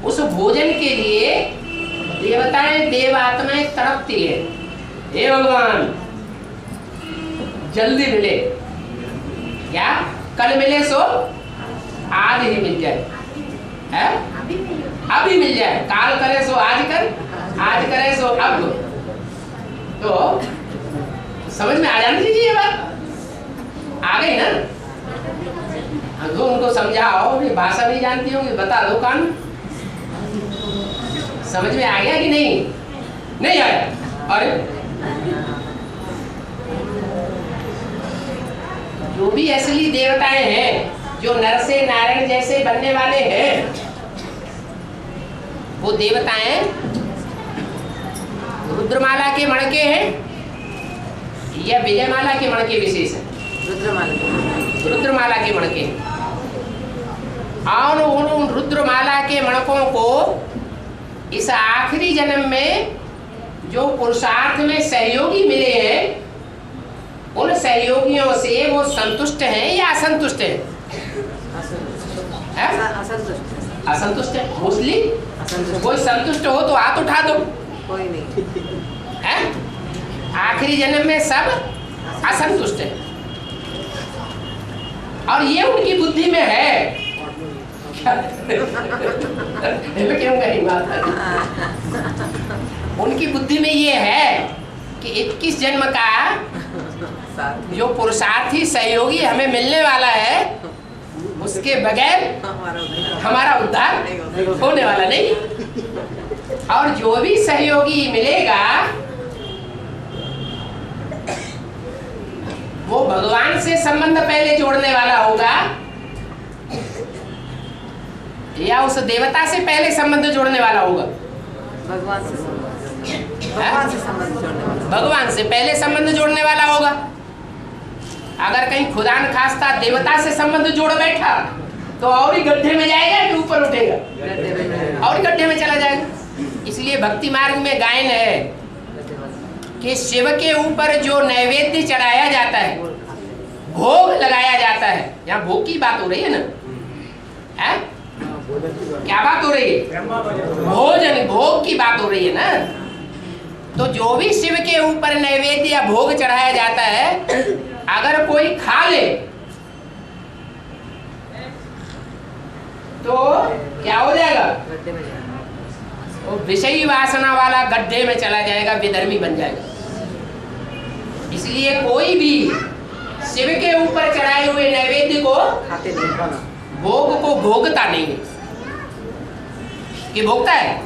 उस भोजन के लिए देवताएं देवात्माएं तड़पती है। हे भगवान जल्दी मिले, क्या कल मिले सो आज ही मिल जाए, है? अभी मिल जाए। काल करे सो आज कर, आज करे सो अब। तो समझ में आ जानी चाहिए ये बात। आ गई ना? तो उनको समझाओ, ये भाषा नहीं जानती होंगी, बता दो कान। समझ में आ गया कि नहीं? नहीं आया? अरे जो भी असली देवताएं हैं जो नर से नारायण जैसे बनने वाले हैं वो देवताएं रुद्रमाला के मणके हैं या विजयमाला के मणके विशेष है? रुद्रमाला के मणके। और उन रुद्रमाला के मणकों को इस आखिरी जन्म में जो पुरुषार्थ में सहयोगी मिले हैं, उन सहयोगियों से वो संतुष्ट हैं या असंतुष्ट हैं? असंतुष्ट है मोस्टली। कोई संतुष्ट हो तो हाथ उठा दो। कोई नहीं है? आखिरी जन्म में सब असंतुष्ट है और ये उनकी बुद्धि में है। क्यों कही बात है? उनकी बुद्धि में ये है कि 21 जन्म का जो पुरुषार्थी सहयोगी हमें मिलने वाला है, उसके बगैर हमारा उद्धार होने वाला नहीं। और जो भी सहयोगी मिलेगा वो भगवान से संबंध पहले जोड़ने वाला होगा या उस देवता से पहले संबंध जोड़ने वाला होगा? भगवान से संबंध जोड़ने वाला। भगवान से पहले संबंध जोड़ने वाला होगा। अगर कहीं खुदा न खास्ता देवता से संबंध जोड़ बैठा तो और ही गड्ढे में जाएगा कि ऊपर उठेगा? और गड्ढे में चला जाएगा। इसलिए भक्ति मार्ग में गायन है कि शिव के ऊपर जो नैवेद्य चढ़ाया जाता है, भोग लगाया जाता है, यहाँ भोग की बात हो रही है ना? है? क्या बात हो रही है? भोजन भोग की बात हो रही है ना? तो जो भी शिव के ऊपर नैवेद्य या भोग चढ़ाया जाता है, अगर कोई खा ले तो क्या हो जाएगा? वो विषयी वासना वाला गड्ढे में चला जाएगा, विधर्मी बन जाएगा। इसलिए कोई भी शिव के ऊपर चढ़ाए हुए नैवेद्य को खाते नहीं, भोग को भोगता नहीं है। ये भोगता है?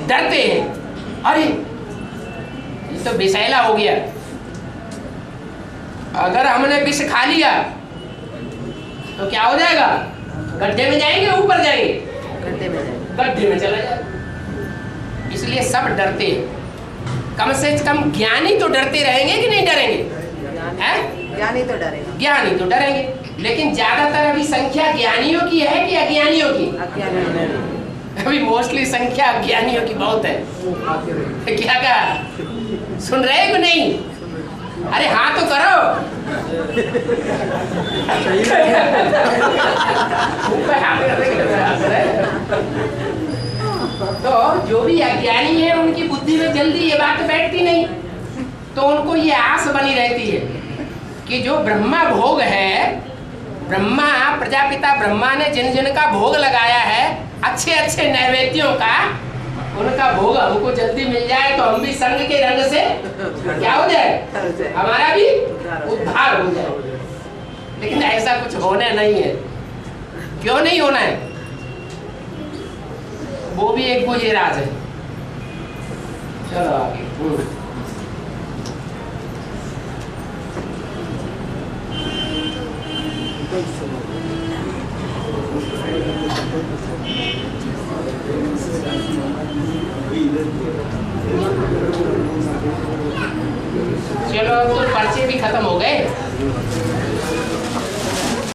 डरते हैं, अरे ये तो विषैला हो गया, अगर हमने विष खा लिया तो क्या हो जाएगा? गड्ढे में जाएंगे, ऊपर जाएंगे, गड्ढे में चला जाएगा। इसलिए सब डरते हैं। कम से कम ज्ञानी तो डरते रहेंगे कि नहीं डरेंगे? हैं? ज्ञानी तो डरेगा। ज्ञानी तो डरेंगे, लेकिन ज्यादातर अभी संख्या ज्ञानियों की है कि अज्ञानियों की? अभी मोस्टली संख्या अज्ञानियों की बहुत है। क्या कहा? सुन रहे कि नहीं? अरे हाँ तो करो। तो जो भी अज्ञानी है उनकी बुद्धि में जल्दी ये बात बैठती नहीं, तो उनको ये आस बनी रहती है कि जो ब्रह्मा भोग है, ब्रह्मा प्रजापिता ब्रह्मा ने जिन जिन का भोग लगाया है, अच्छे अच्छे नैवेद्यों का, उनका भोग हमको जल्दी मिल जाए तो हम भी संग के रंग से क्या हो जाए? हमारा भी उद्धार हो जाए। लेकिन ऐसा कुछ होना नहीं है। क्यों नहीं होना है? वो भी एक गुजे राज है। चलो आगे। चलो अब तो पर्चे भी खत्म हो गए।